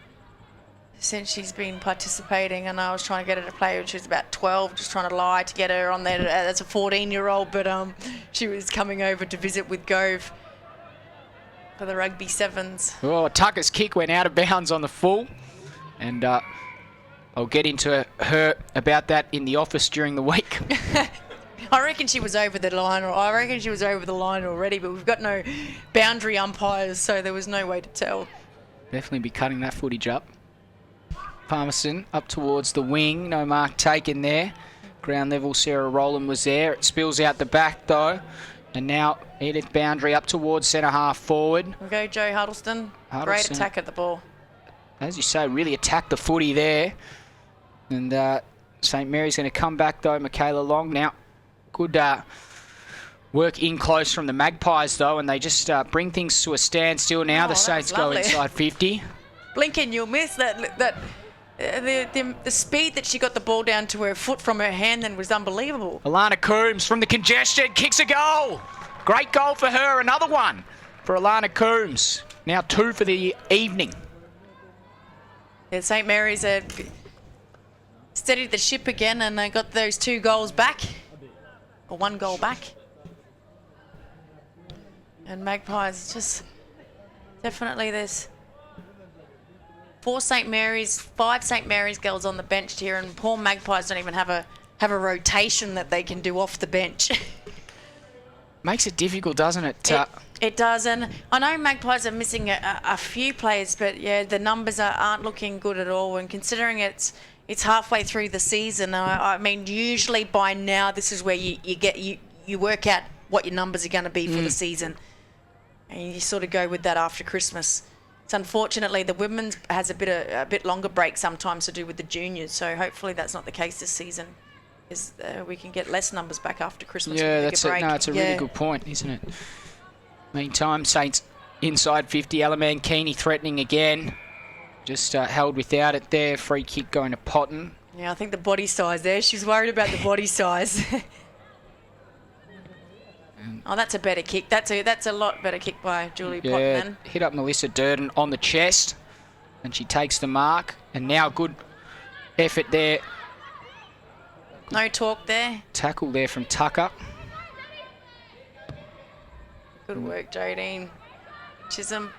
since she's been participating. And I was trying to get her to play when she was about 12, just trying to lie to get her on there as a 14-year-old. But she was coming over to visit with Gove for the rugby sevens. Oh, Tucker's kick went out of bounds on the full. And I'll get into her about that in the office during the week. I reckon she was over the line, already, but we've got no boundary umpires, so there was no way to tell. Definitely be cutting that footage up. Palmerston up towards the wing. No mark taken there. Ground level, Sarah Rowland was there. It spills out the back, though. And now Edith Boundary up towards centre half forward. We'll go Joe Huddleston. Great attack at the ball. As you say, really attacked the footy there. And St Mary's going to come back, though. Michaela Long now. Good work in close from the Magpies, though, and they just bring things to a standstill now. The Saints go inside 50. Blinken, you'll miss that. The speed that she got the ball down to her foot from her hand then was unbelievable. Alana Coombs from the congestion kicks a goal. Great goal for her. Another one for Alana Coombs. Now 2 for the evening. Yeah, St Mary's steadied the ship again, and they got those 2 goals back. Or 1 goal back. And Magpies just definitely there's 4 St Mary's, 5 St Mary's girls on the bench here, and poor Magpies don't even have a rotation that they can do off the bench. Makes it difficult, doesn't it? It does, and I know Magpies are missing a few players, but yeah, the numbers aren't looking good at all. And considering it's halfway through the season, I mean, usually by now this is where you work out what your numbers are going to be for the season, and you sort of go with that after Christmas. It's unfortunately the women's has a bit longer break sometimes to do with the juniors, so hopefully that's not the case this season. We can get less numbers back after Christmas. Yeah, that's it. No, it's a really good point, isn't it? Meantime, Saints inside 50. Alamankini threatening again. Just held without it there. Free kick going to Potton. Yeah, I think the body size there. She's worried about the body size. Oh, that's a better kick. That's a lot better kick by Julie Potton then. Hit up Melissa Durden on the chest. And she takes the mark. And now good effort there. No talk there. Tackle there from Tucker. Good work, Jodine. Chisholm.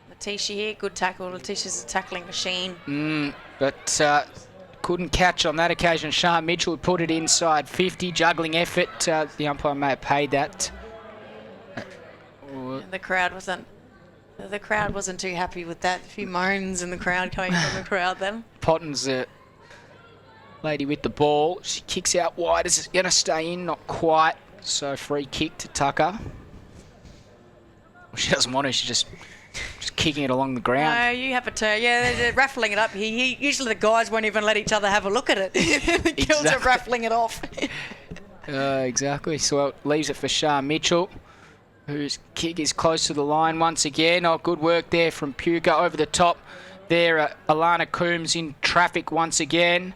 Letitia here. Good tackle. Letitia's a tackling machine. But couldn't catch on that occasion. Sean Mitchell put it inside 50. Juggling effort. The umpire may have paid that. The crowd wasn't too happy with that. A few moans in the crowd coming from the crowd then. Potton's the lady with the ball. She kicks out wide. Is it going to stay in? Not quite. So free kick to Tucker. Well, she doesn't want to. She's just kicking it along the ground. No, you have a turn. Yeah, they're raffling it up. Usually the guys won't even let each other have a look at it. The girls are raffling it off. Exactly. So it leaves it for Shah Mitchell, whose kick is close to the line once again. Oh, good work there from Puka over the top. There, Alana Coombs in traffic once again.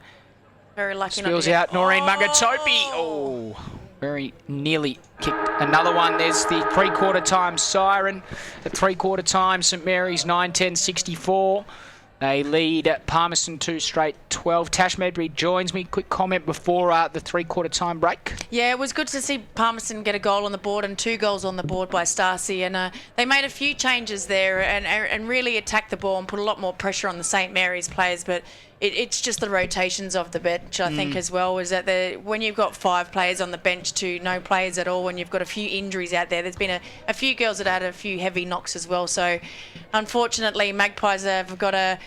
Very lucky. Spills out Noreen Mungatopi. Oh, very nearly kicked another one. There's the three-quarter time siren. At three-quarter time, St Mary's 9-10-64. They lead at Palmerston 2 straight 12. Tash Medbury joins me. Quick comment before the three-quarter time break. Yeah, it was good to see Palmerston get a goal on the board and 2 goals on the board by Stacey. And they made a few changes there and really attacked the ball and put a lot more pressure on the St Mary's players. But it's just the rotations of the bench, I think, as well, is that when you've got 5 players on the bench to no players at all, when you've got a few injuries out there's been a few girls that had a few heavy knocks as well. So, unfortunately, Magpies have got to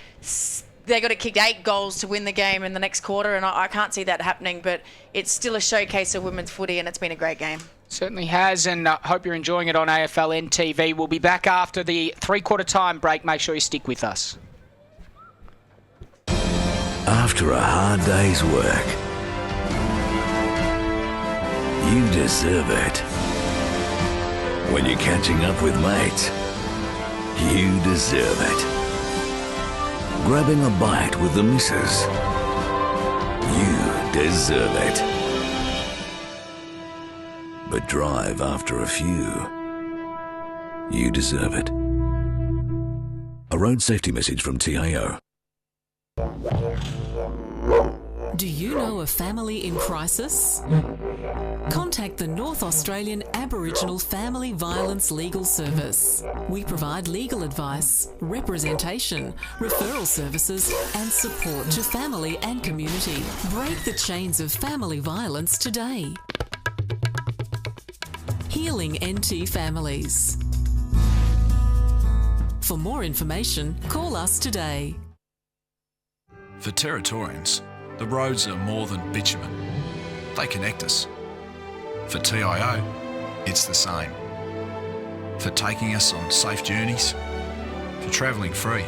kick 8 goals to win the game in the next quarter, and I can't see that happening, but it's still a showcase of women's footy, and it's been a great game. Certainly has, and hope you're enjoying it on AFL NTV. We'll be back after the three-quarter time break. Make sure you stick with us. After a hard day's work, you deserve it. When you're catching up with mates, you deserve it. Grabbing a bite with the missus, you deserve it. But drive after a few, you deserve it. A road safety message from TIO. Do you know a family in crisis? Contact the North Australian Aboriginal Family Violence Legal Service. We provide legal advice, representation, referral services and support to family and community. Break the chains of family violence today. Healing NT Families. For more information, call us today. For Territorians, the roads are more than bitumen. They connect us. For TIO, it's the same. For taking us on safe journeys, for travelling free,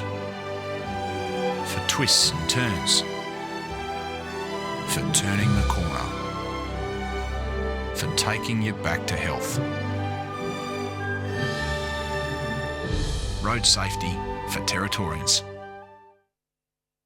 for twists and turns, for turning the corner, for taking you back to health. Road safety for Territorians.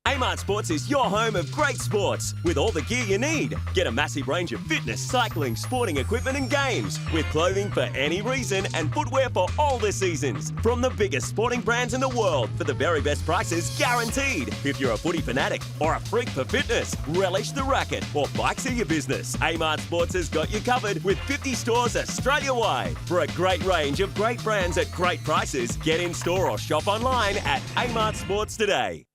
Kmart Sports is your home of great sports with all the gear you need. Get a massive range of fitness, cycling, sporting equipment and games with clothing for any reason and footwear for all the seasons. From the biggest sporting brands in the world for the very best prices guaranteed. If you're a footy fanatic or a freak for fitness, relish the racket or bikes are your business. Kmart Sports has got you covered with 50 stores Australia-wide. For a great range of great brands at great prices, get in store or shop online at Kmart Sports today.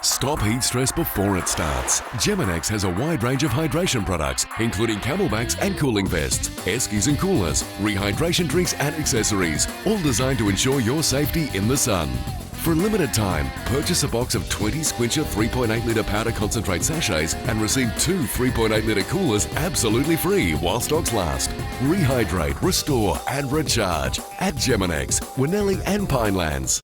Stop heat stress before it starts. Geminex has a wide range of hydration products, including camelbacks and cooling vests, eskies and coolers, rehydration drinks and accessories, all designed to ensure your safety in the sun. For a limited time, purchase a box of 20 Squincher 3.8 litre powder concentrate sachets and receive 2 3.8 litre coolers absolutely free while stocks last. Rehydrate, restore and recharge at Geminex, Winnelli and Pinelands.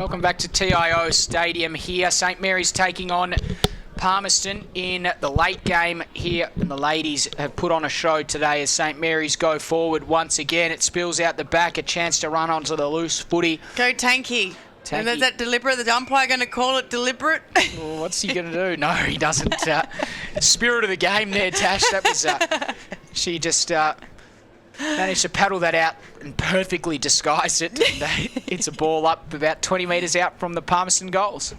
Welcome back to TIO Stadium here. St Mary's taking on Palmerston in the late game here. And the ladies have put on a show today as St Mary's go forward once again. It spills out the back, a chance to run onto the loose footy. Go Tanky. And is that deliberate? The umpire going to call it deliberate? Well, what's he going to do? No, he doesn't. Spirit of the game there, Tash. That was... she just... managed to paddle that out and perfectly disguise it. It's a ball up about 20 metres out from the Palmerston goals.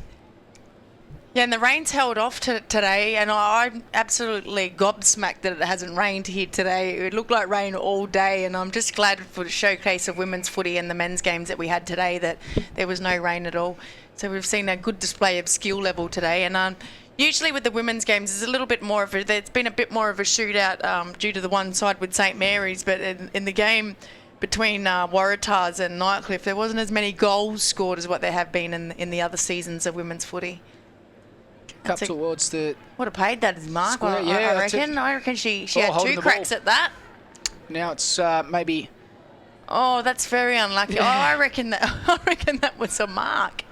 Yeah, and the rain's held off today, and I'm absolutely gobsmacked that it hasn't rained here today. It looked like rain all day, and I'm just glad for the showcase of women's footy and the men's games that we had today that there was no rain at all. So we've seen a good display of skill level today, and usually with the women's games, there's been a bit more of a shootout due to the one side with St Mary's, but in the game between Waratahs and Nightcliff, there wasn't as many goals scored as what there have been in the other seasons of women's footy. Up towards the... Would have paid that as Mark, square, I reckon. I reckon she had holding 2 the cracks ball. at that. Now it's maybe... Oh, that's very unlucky. Oh, I reckon that was a mark.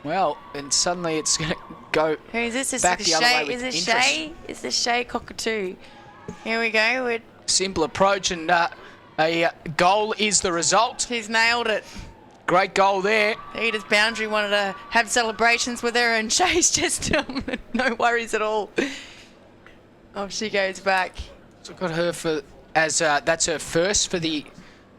Well, and suddenly it's going to go Who is this? back the other way with Is this interest. Shay? Is this Shay Cockatoo? Here we go. Simple approach, and a goal is the result. She's nailed it. Great goal there. Edith Boundary wanted to have celebrations with her, and Shay's just no worries at all. Off she goes back. So got her for that's her first for the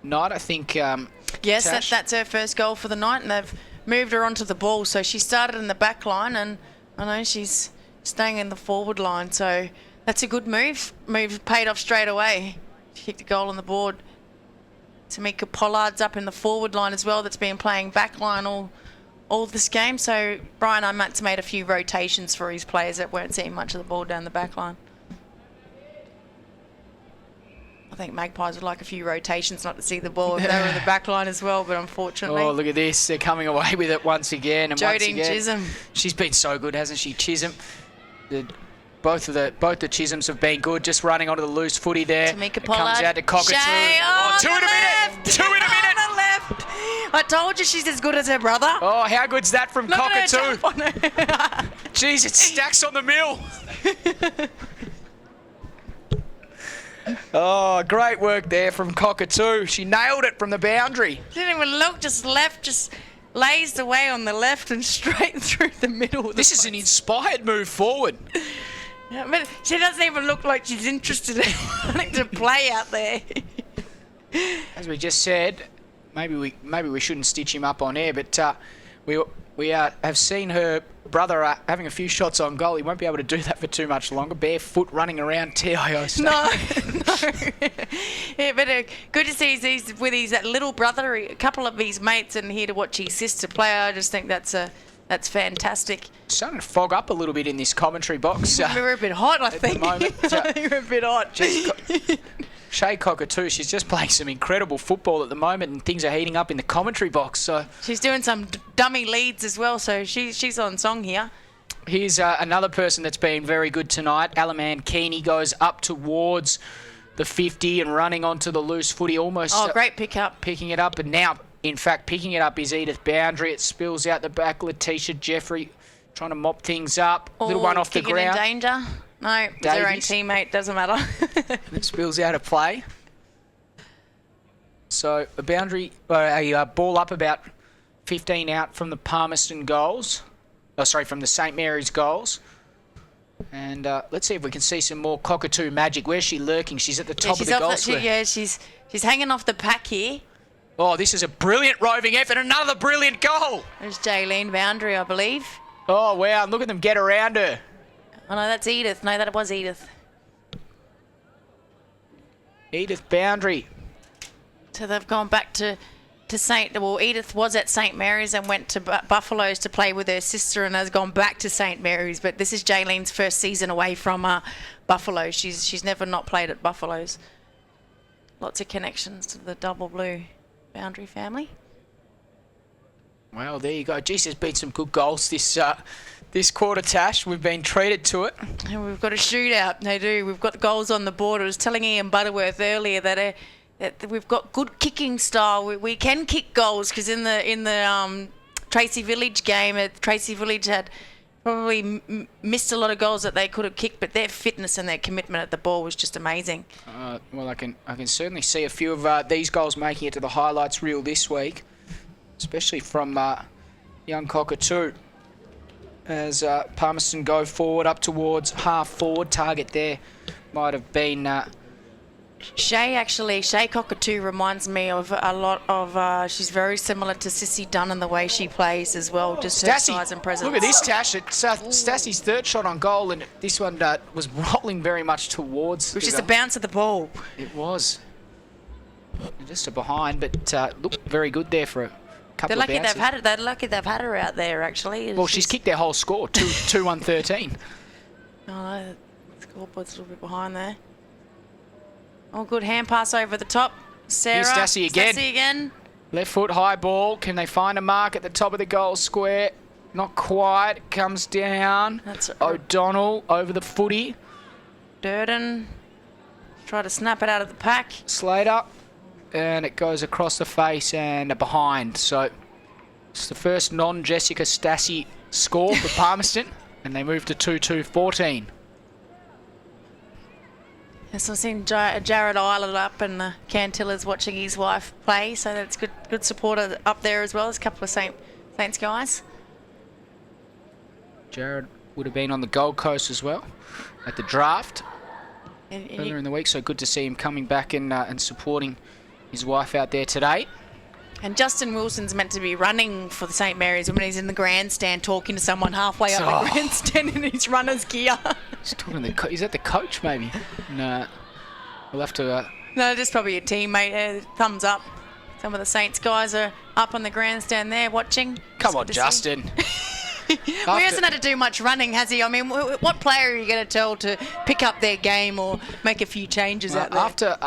night, I think. Yes, Tash. that's her first goal for the night, and they've moved her onto the ball. So she started in the back line, and I know she's staying in the forward line. So that's a good move. Move paid off straight away. She kicked a goal on the board. Tamika Pollard's up in the forward line as well. That's been playing back line all this game. So Brian Umat's made a few rotations for his players that weren't seeing much of the ball down the back line. I think Magpies would like a few rotations not to see the ball if they were in the back line as well, but unfortunately. Oh, look at this. They're coming away with it once again. And once Jodine again, Chisholm. She's been so good, hasn't she? Chisholm. Both the Chisholms have been good, just running onto the loose footy there. Tamika It Pollard. comes out to Cockatoo. Shay, 2 in a minute! 2 in a minute! On the left. I told you she's as good as her brother. Oh, how good's that from Look at her Cockatoo? jump on her. Jeez, it stacks on the mill. Oh, great work there from Cockatoo. She nailed it from the boundary. She didn't even look, just lazed away on the left and straight through the middle. This is an inspired move forward. Yeah, but she doesn't even look like she's interested in wanting to play out there. As we just said, maybe we shouldn't stitch him up on air, but we have seen her brother having a few shots on goal. He won't be able to do that for too much longer. Barefoot running around TIO Stadium. No. Yeah, but good to see he's with his little brother, a couple of his mates, and here to watch his sister play. I just think that's fantastic. Starting to fog up a little bit in this commentary box. We're a bit hot, I think. the moment. I think we're a bit hot. Shay Cockatoo, she's just playing some incredible football at the moment, and things are heating up in the commentary box. So she's doing some dummy leads as well, so she's on song here. Here's another person that's been very good tonight. Alaman Keeney goes up towards the 50 and running onto the loose footy, almost. Oh, great pickup. Picking it up, and now, in fact, picking it up is Edith Boundary. It spills out the back. Letitia Jeffrey trying to mop things up. Little one off the kicking ground. in danger. No, it's their own teammate. Doesn't matter. It spills out of play. So a boundary, a ball up about 15 out from the Palmerston goals. Oh, sorry, from the St Mary's goals. And let's see if we can see some more Cockatoo magic. Where's she lurking? She's at the top of the goal square. She's hanging off the pack here. Oh, this is a brilliant roving effort. Another brilliant goal. There's Jaylene Boundary, I believe. Oh, wow. Look at them get around her. Oh, no, that's Edith. No, that was Edith. Edith Boundary. So they've gone back to Edith was at St Mary's and went to Buffaloes to play with her sister and has gone back to St Mary's. But this is Jaylene's first season away from Buffalo. She's never not played at Buffaloes. Lots of connections to the double blue Boundary family. Well, there you go. Geez, there's been some good goals this quarter, Tash. We've been treated to it. And we've got a shootout. They do. We've got goals on the board. I was telling Ian Butterworth earlier that we've got good kicking style. We can kick goals because in the Tracy Village game. Tracy Village had probably missed a lot of goals that they could have kicked, but their fitness and their commitment at the ball was just amazing. Well, I can certainly see a few of these goals making it to the highlights reel this week, especially from young Cockatoo. As Palmerston go forward up towards half forward, target there might have been Shay Cockatoo reminds me of a lot of, she's very similar to Sissy Dunn in the way she plays as well, just her size and presence. Look at this, Tash. It's Stassie's third shot on goal, and this one was rolling very much towards. It was just a bounce of the ball. It was. Just a behind, but looked very good there for a couple of bounces. They're lucky they've had her out there, actually. Well, she's kicked their whole score, 2-1-13. Oh, no, the scoreboard's a little bit behind there. Oh, good hand pass over the top. Sarah. Here's Stassi again. Left foot, high ball. Can they find a mark at the top of the goal square? Not quite. It comes down. That's O'Donnell over the footy. Durden. Try to snap it out of the pack. Slater. And it goes across the face and a behind. So it's the first non-Jessica Stassi score for Palmerston. And they move to 2-2-14. Yes, I've seen Jared Island up and Cantilla's watching his wife play, so that's good support up there as well. There's a couple of Saints guys. Jared would have been on the Gold Coast as well at the draft earlier in the week, so good to see him coming back and supporting his wife out there today. And Justin Wilson's meant to be running for the St Mary's when he's in the grandstand talking to someone halfway up the grandstand in his runner's gear. He's talking to is that the coach maybe? No. We'll have to... No, just probably a teammate. Thumbs up. Some of the Saints guys are up on the grandstand there watching. Come on, Justin. He hasn't had to do much running, has he? I mean, what player are you going to tell to pick up their game or make a few changes out there? After...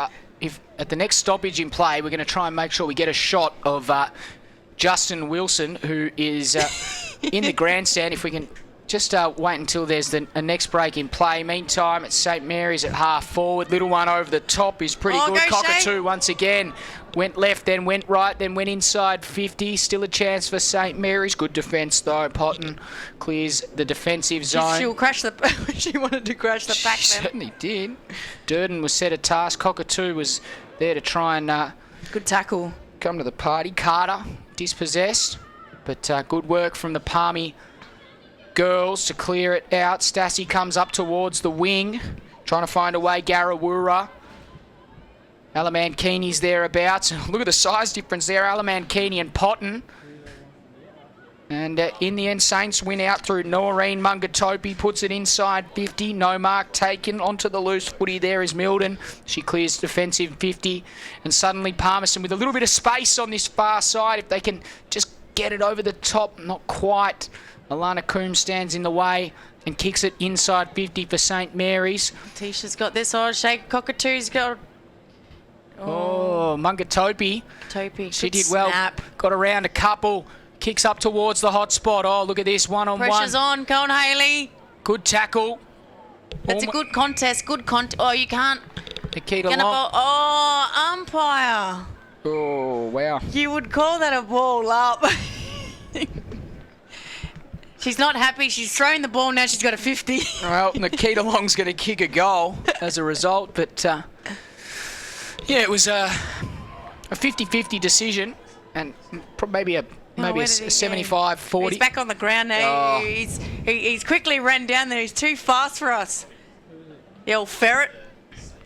If at the next stoppage in play, we're going to try and make sure we get a shot of Justin Wilson, who is in the grandstand. If we can just wait until there's a next break in play. Meantime, it's St Mary's at half forward. Little one over the top is pretty good. Cockatoo once again went left, then went right, then went inside 50. Still a chance for St Mary's. Good defence though. Potton clears the defensive zone. She'll crash she wanted to crash the pack. She certainly did. Durden was set a task. Cockatoo was there to try and good tackle. Come to the party. Carter dispossessed, but good work from the Palmy girls to clear it out. Stassi comes up towards the wing, trying to find a way. Garawura. Alamankini's thereabouts. Look at the size difference there. Alamankini and Potton. And in the end, Saints win out through Noreen Mungatopi. Puts it inside 50. No mark taken. Onto the loose footy there is Milden. She clears defensive 50. And suddenly Palmerston with a little bit of space on this far side. If they can just get it over the top. Not quite. Alana Coombs stands in the way and kicks it inside 50 for St Mary's. Tisha's got this. Oh, Shake Cockatoo's got... Oh, Mungatopi. She did well. Snap. Got around a couple. Kicks up towards the hot spot. Oh, look at this. One-on-one. Pressure's on. Go on, Hayley. Good tackle. That's a good contest. Oh, you can't... Nikita Long. Oh, umpire. Oh, wow. You would call that a ball up. She's not happy. She's throwing the ball now. She's got a 50. Well, Nikita Long's going to kick a goal as a result. But, yeah, it was a 50-50 decision and maybe a 75-40. He's back on the ground now. Oh. He's quickly ran down there. He's too fast for us. The old Ferret.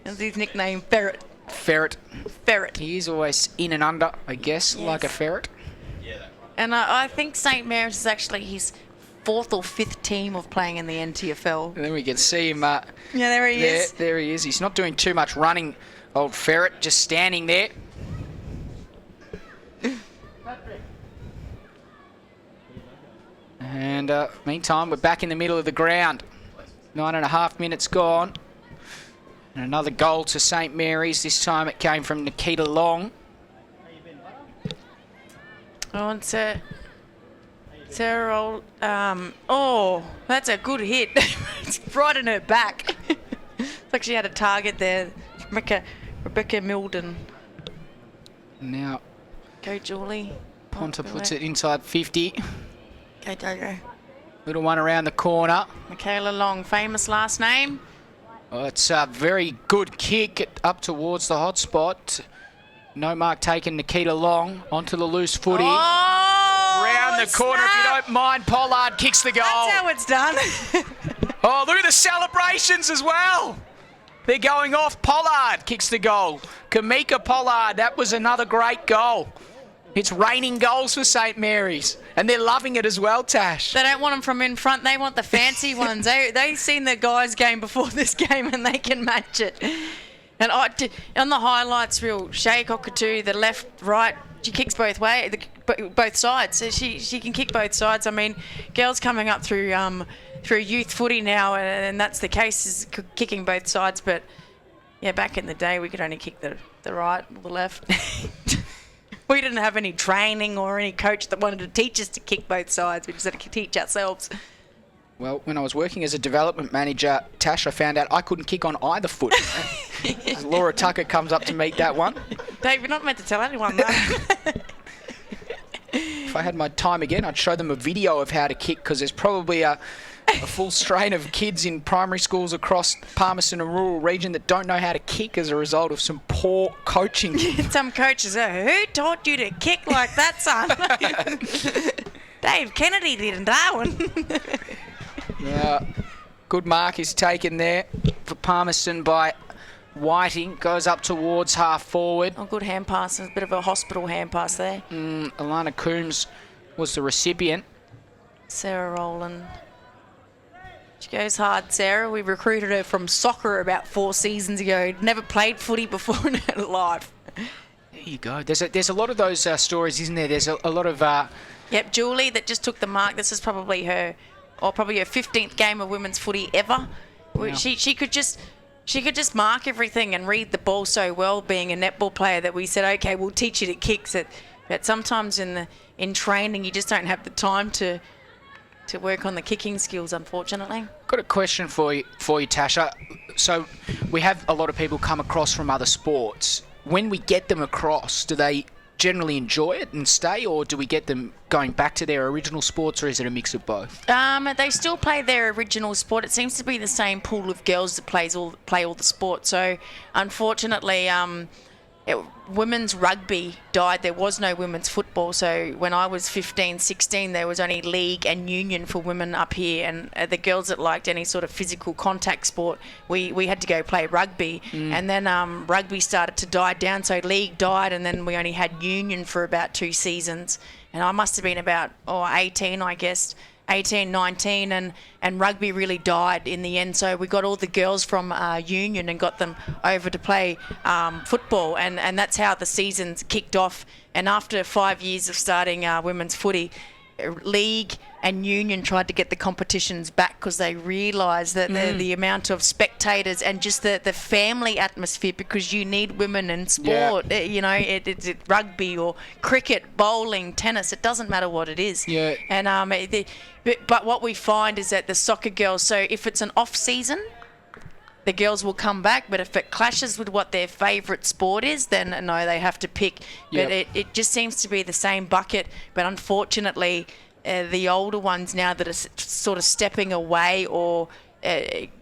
That's his nickname, Ferret. Ferret. Ferret. He is always in and under, I guess, like a ferret. Yeah. And I think St Mary's is actually his 4th or 5th team of playing in the NTFL. And then we can see him. Yeah, there he is. There he is. He's not doing too much running, old Ferret, just standing there. And meantime, we're back in the middle of the ground. 9.5 minutes gone. And another goal to St Mary's. This time it came from Nikita Long. Oh, and Sarah, oh, that's a good hit. It's right in her back. It's like she had a target there. Rebecca Milden. Now, go Julie. Ponta puts it inside 50. Go. Little one around the corner. Michaela Long, famous last name. Oh, it's a very good kick up towards the hot spot. No mark taken. Nikita Long onto the loose footy. Oh, Round the corner, if you don't mind. Pollard kicks the goal. That's how it's done. Oh, look at the celebrations as well. They're going off. Pollard kicks the goal. Kamika Pollard, that was another great goal. It's raining goals for St Mary's, and they're loving it as well, Tash. They don't want them from in front. They want the fancy ones. They've seen the guys' game before this game, and they can match it. And on the highlights reel, Shea Cockatoo, the left, right, she kicks both sides. So she can kick both sides. I mean, girls coming up through youth footy now, and that's the case, is kicking both sides. But yeah, back in the day, we could only kick the right or the left. We didn't have any training or any coach that wanted to teach us to kick both sides. We just had to teach ourselves. Well, when I was working as a development manager, Tash, I found out I couldn't kick on either foot. Laura Tucker comes up to meet that one. Dave, you're not meant to tell anyone that. If I had my time again, I'd show them a video of how to kick, because there's probably a full strain of kids in primary schools across Palmerston and rural region that don't know how to kick as a result of some poor coaching. Some coaches are, who taught you to kick like that, son? Dave Kennedy did in Darwin. Good mark is taken there for Palmerston by Whiting. Goes up towards half forward. Oh, good hand pass. A bit of a hospital hand pass there. Alana Coombs was the recipient. Sarah Rowland. She goes hard, Sarah. We recruited her from soccer about 4 seasons ago. Never played footy before in her life. There you go. There's a lot of those stories, isn't there? There's a lot of... Yep, Julie that just took the mark. This is probably her 15th game of women's footy ever. Wow. She could just mark everything and read the ball so well, being a netball player, that we said, okay, we'll teach you to kick. But sometimes in training, you just don't have the time to work on the kicking skills, unfortunately. Got a question for you, Tasha. So we have a lot of people come across from other sports. When we get them across, do they generally enjoy it and stay, or do we get them going back to their original sports, or is it a mix of both? They still play their original sport. It seems to be the same pool of girls that play all the sports. So unfortunately, women's rugby died. There was no women's football. So when I was 15, 16, there was only league and union for women up here. And the girls that liked any sort of physical contact sport, we had to go play rugby. And then rugby started to die down. So league died, and then we only had union for about 2 seasons. And I must have been about 18, I guess. 18, 19, and rugby really died in the end. So we got all the girls from union and got them over to play football, and that's how the seasons kicked off. And after 5 years of starting women's footy, league and union tried to get the competitions back, because they realised that the amount of spectators and just the family atmosphere, because you need women in sport. Yeah. It's rugby or cricket, bowling, tennis. It doesn't matter what it is. Yeah. And but what we find is that the soccer girls, so if it's an off season, the girls will come back, but if it clashes with what their favourite sport is, then no, they have to pick. But it just seems to be the same bucket. But unfortunately, the older ones now that are sort of stepping away or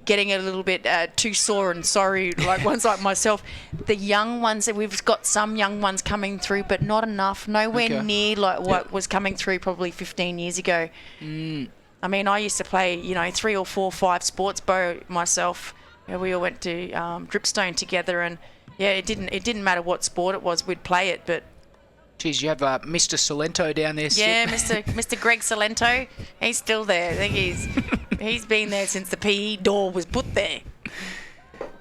getting a little bit too sore and sorry, like ones like myself, the young ones, we've got some young ones coming through, but not enough, nowhere near like what was coming through probably 15 years ago. I mean, I used to play, 3 or 4, 5 sports by myself. We all went to Dripstone together, and it didn't matter what sport it was, we'd play it. But geez, you have Mr. Salento down there. Yeah, Mr. Greg Salento, he's still there. I think he's been there since the PE door was put there.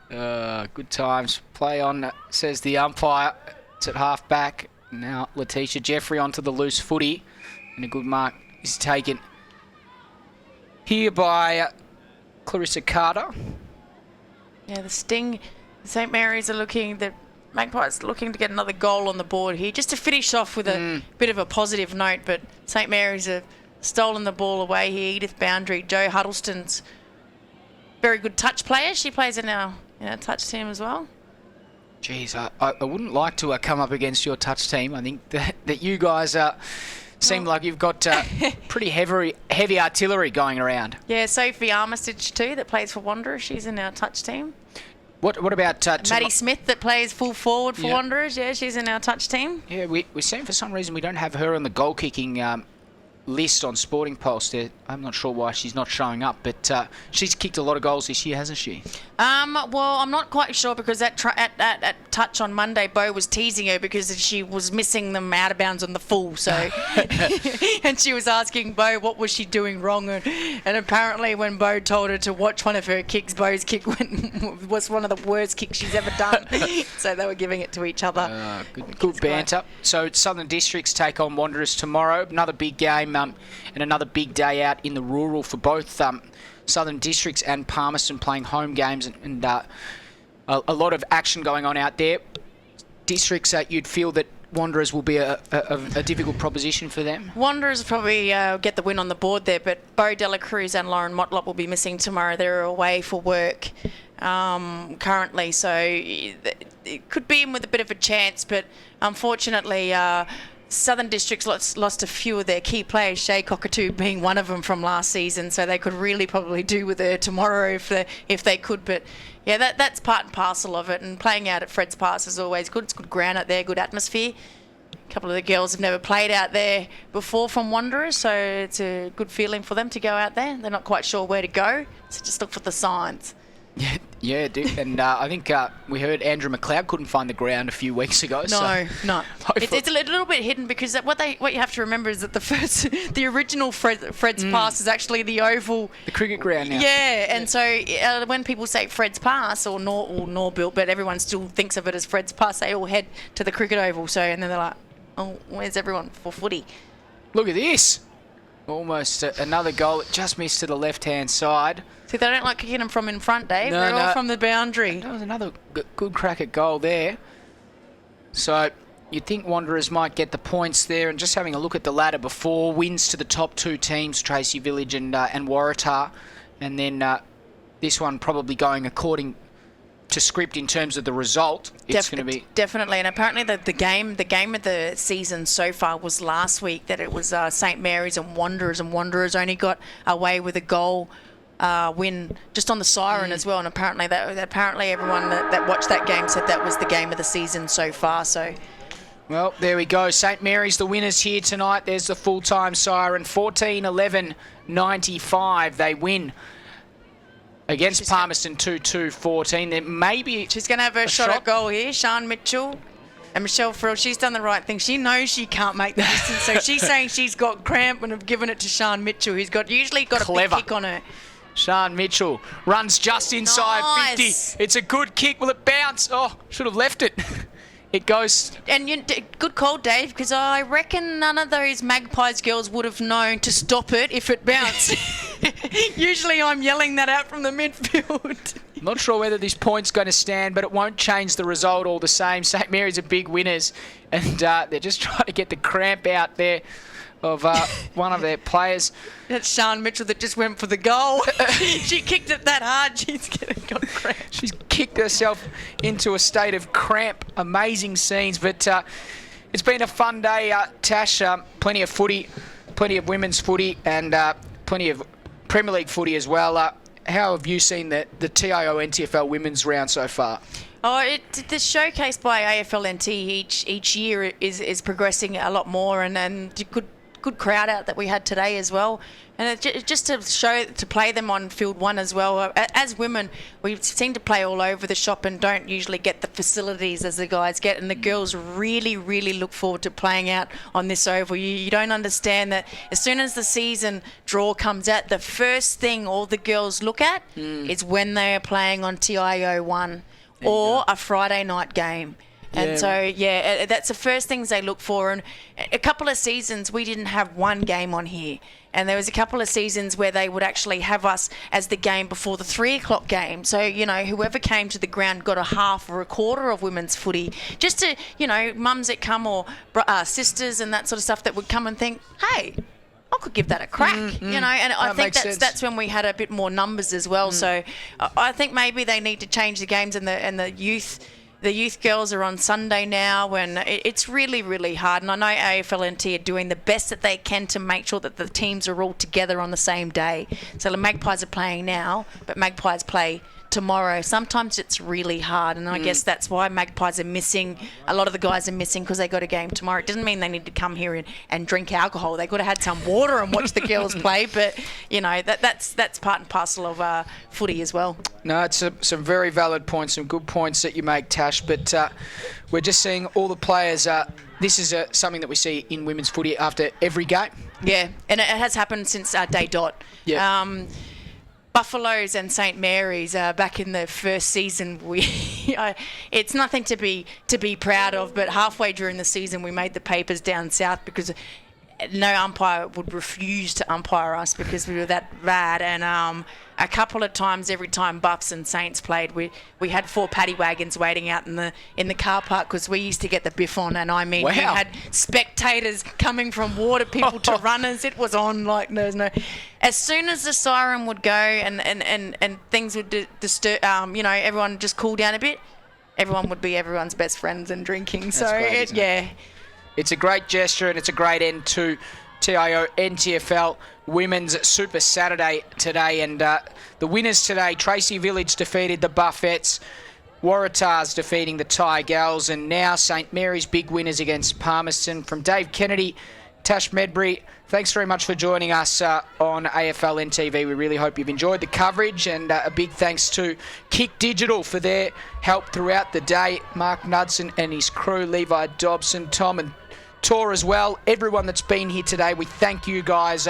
Good times. Play on, says the umpire. It's at half back. Now Letitia Jeffrey onto the loose footy, and a good mark is taken here by Clarissa Carter. Yeah, the Sting, St Mary's the Magpies looking to get another goal on the board here, just to finish off with a bit of a positive note. But St Mary's have stolen the ball away here. Edith Boundary, Jo Huddleston's very good touch player. She plays in our touch team as well. Geez, I wouldn't like to come up against your touch team. I think that you guys seem like you've got pretty heavy artillery going around. Yeah, Sophie Armitage too, that plays for Wanderers. She's in our touch team. What about Maddie Smith, that plays full forward for Yeah. Wanderers? Yeah, she's in our touch team. Yeah, we seem for some reason we don't have her on the goal kicking list on Sporting Pulse. There, I'm not sure why she's not showing up, but she's kicked a lot of goals this year, hasn't she? Well, I'm not quite sure because at touch on Monday, Bo was teasing her because she was missing them out of bounds on the full. So, and she was asking Bo what was she doing wrong, and apparently when Bo told her to watch one of her kicks, Bo's kick was one of the worst kicks she's ever done. So they were giving it to each other. Good banter. So Southern Districts take on Wanderers tomorrow. Another big game and another big day out in the rural for both Southern Districts and Palmerston playing home games, and a lot of action going on out there. Districts, you'd feel that Wanderers will be a difficult proposition for them. Wanderers probably get the win on the board there, but Bo Dela Cruz and Lauren Motlop will be missing tomorrow. They're away for work currently, so it could be in with a bit of a chance, but unfortunately Southern Districts lost a few of their key players, Shay Cockatoo being one of them from last season, so they could really probably do with her tomorrow if they could. But yeah, that's part and parcel of it, and playing out at Fred's Pass is always good. It's good ground out there, good atmosphere. A couple of the girls have never played out there before from Wanderers, so it's a good feeling for them to go out there. They're not quite sure where to go, so just look for the signs. Yeah, dude. And I think we heard Andrew McLeod couldn't find the ground a few weeks ago. No. Hopefully. It's a little bit hidden because what you have to remember is that the original Fred's Pass is actually the oval. The cricket ground now. Yeah, and so when people say Fred's Pass or Norbuilt, but everyone still thinks of it as Fred's Pass, they all head to the cricket oval. So and then they're like, oh, where's everyone for footy? Look at this. Almost another goal. It just missed to the left-hand side. See, they don't like kicking them from in front, Dave. No, They're all from the boundary. That was another good crack at goal there. So you'd think Wanderers might get the points there. And just having a look at the ladder before, wins to the top two teams, Tracy Village and Waratah. And then this one probably going according to script in terms of the result. It's going to be definitely, and apparently the game of the season so far was last week, that it was St Mary's and Wanderers only got away with a goal win just on the siren as well, and apparently everyone that watched that game said that was the game of the season so far. So well, there we go. St Mary's the winners here tonight. There's the full-time siren, 14-11-95. They win against Palmerston 2-2-14. There may be she's going to have her shot at goal here. Sian Mitchell and Michelle Frill. She's done the right thing. She knows she can't make the distance, so she's saying she's got cramp and have given it to Sian Mitchell, who's usually got a big kick on her. Sian Mitchell runs just inside 50. It's a good kick. Will it bounce? Oh, should have left it. It goes. And good call, Dave, because I reckon none of those Magpies girls would have known to stop it if it bounced. Usually I'm yelling that out from the midfield. I'm not sure whether this point's going to stand, but it won't change the result all the same. St Mary's are big winners, and they're just trying to get the cramp out there of one of their players. That's Sian Mitchell that just went for the goal. She kicked it that hard, she's got cramp. She's kicked herself into a state of cramp. Amazing scenes, but it's been a fun day, Tash. Plenty of footy, plenty of women's footy, and plenty of Premier League footy as well. How have you seen the TIO NTFL women's round so far? Oh, the showcase by AFLNT each year is progressing a lot more, and good crowd out that we had today as well, and just to play them on field one as well. As women, we seem to play all over the shop and don't usually get the facilities as the guys get, and the girls really look forward to playing out on this oval. You don't understand that as soon as the season draw comes out, the first thing all the girls look at is when they are playing on TIO1 or a Friday night game. And so, that's the first things they look for. And a couple of seasons, we didn't have one game on here. And there was a couple of seasons where they would actually have us as the game before the 3 o'clock game. So, whoever came to the ground got a half or a quarter of women's footy. Just to, mums that come or sisters and that sort of stuff that would come and think, hey, I could give that a crack, and I think that's when we had a bit more numbers as well. So I think maybe they need to change the games and the youth The youth girls are on Sunday now, and it's really, really hard. And I know AFLNT are doing the best that they can to make sure that the teams are all together on the same day. So the Magpies are playing now, but Magpies play tomorrow. Sometimes it's really hard, and I guess that's why Magpies are missing. A lot of the guys are missing because they got a game tomorrow. It doesn't mean they need to come here and drink alcohol. They could have had some water and watch the girls play, but you know that's part and parcel of footy as well. No, it's some very valid points, some good points that you make, Tash. But we're just seeing all the players. This is something that we see in women's footy after every game. Yeah, and it has happened since day dot. Yeah. Buffaloes and St Mary's back in the first season, it's nothing to be proud of. But halfway during the season, we made the papers down south because no umpire would refuse to umpire us because we were that bad. And a couple of times, every time Buffs and Saints played, we had 4 paddy wagons waiting out in the car park because we used to get the biff on. And I mean, wow. We had spectators coming from water people to runners. It was on like there's no. As soon as the siren would go and things would disturb, everyone just cool down a bit. Everyone would be everyone's best friends and drinking. That's great, yeah. It's a great gesture and it's a great end to TIO NTFL Women's Super Saturday today. And the winners today, Tracy Village defeated the Buffettes, Waratahs defeating the Tigers, and now St Mary's big winners against Palmerston. From Dave Kennedy, Tash Medbury, thanks very much for joining us on AFL NTV. We really hope you've enjoyed the coverage, and a big thanks to Kick Digital for their help throughout the day. Mark Knudsen and his crew, Levi Dobson, Tom and Tor as well. Everyone that's been here today, we thank you guys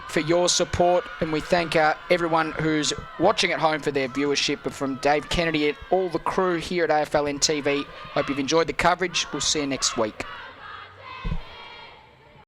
for your support, and we thank everyone who's watching at home for their viewership. But from Dave Kennedy and all the crew here at AFL NTV, hope you've enjoyed the coverage. We'll see you next week.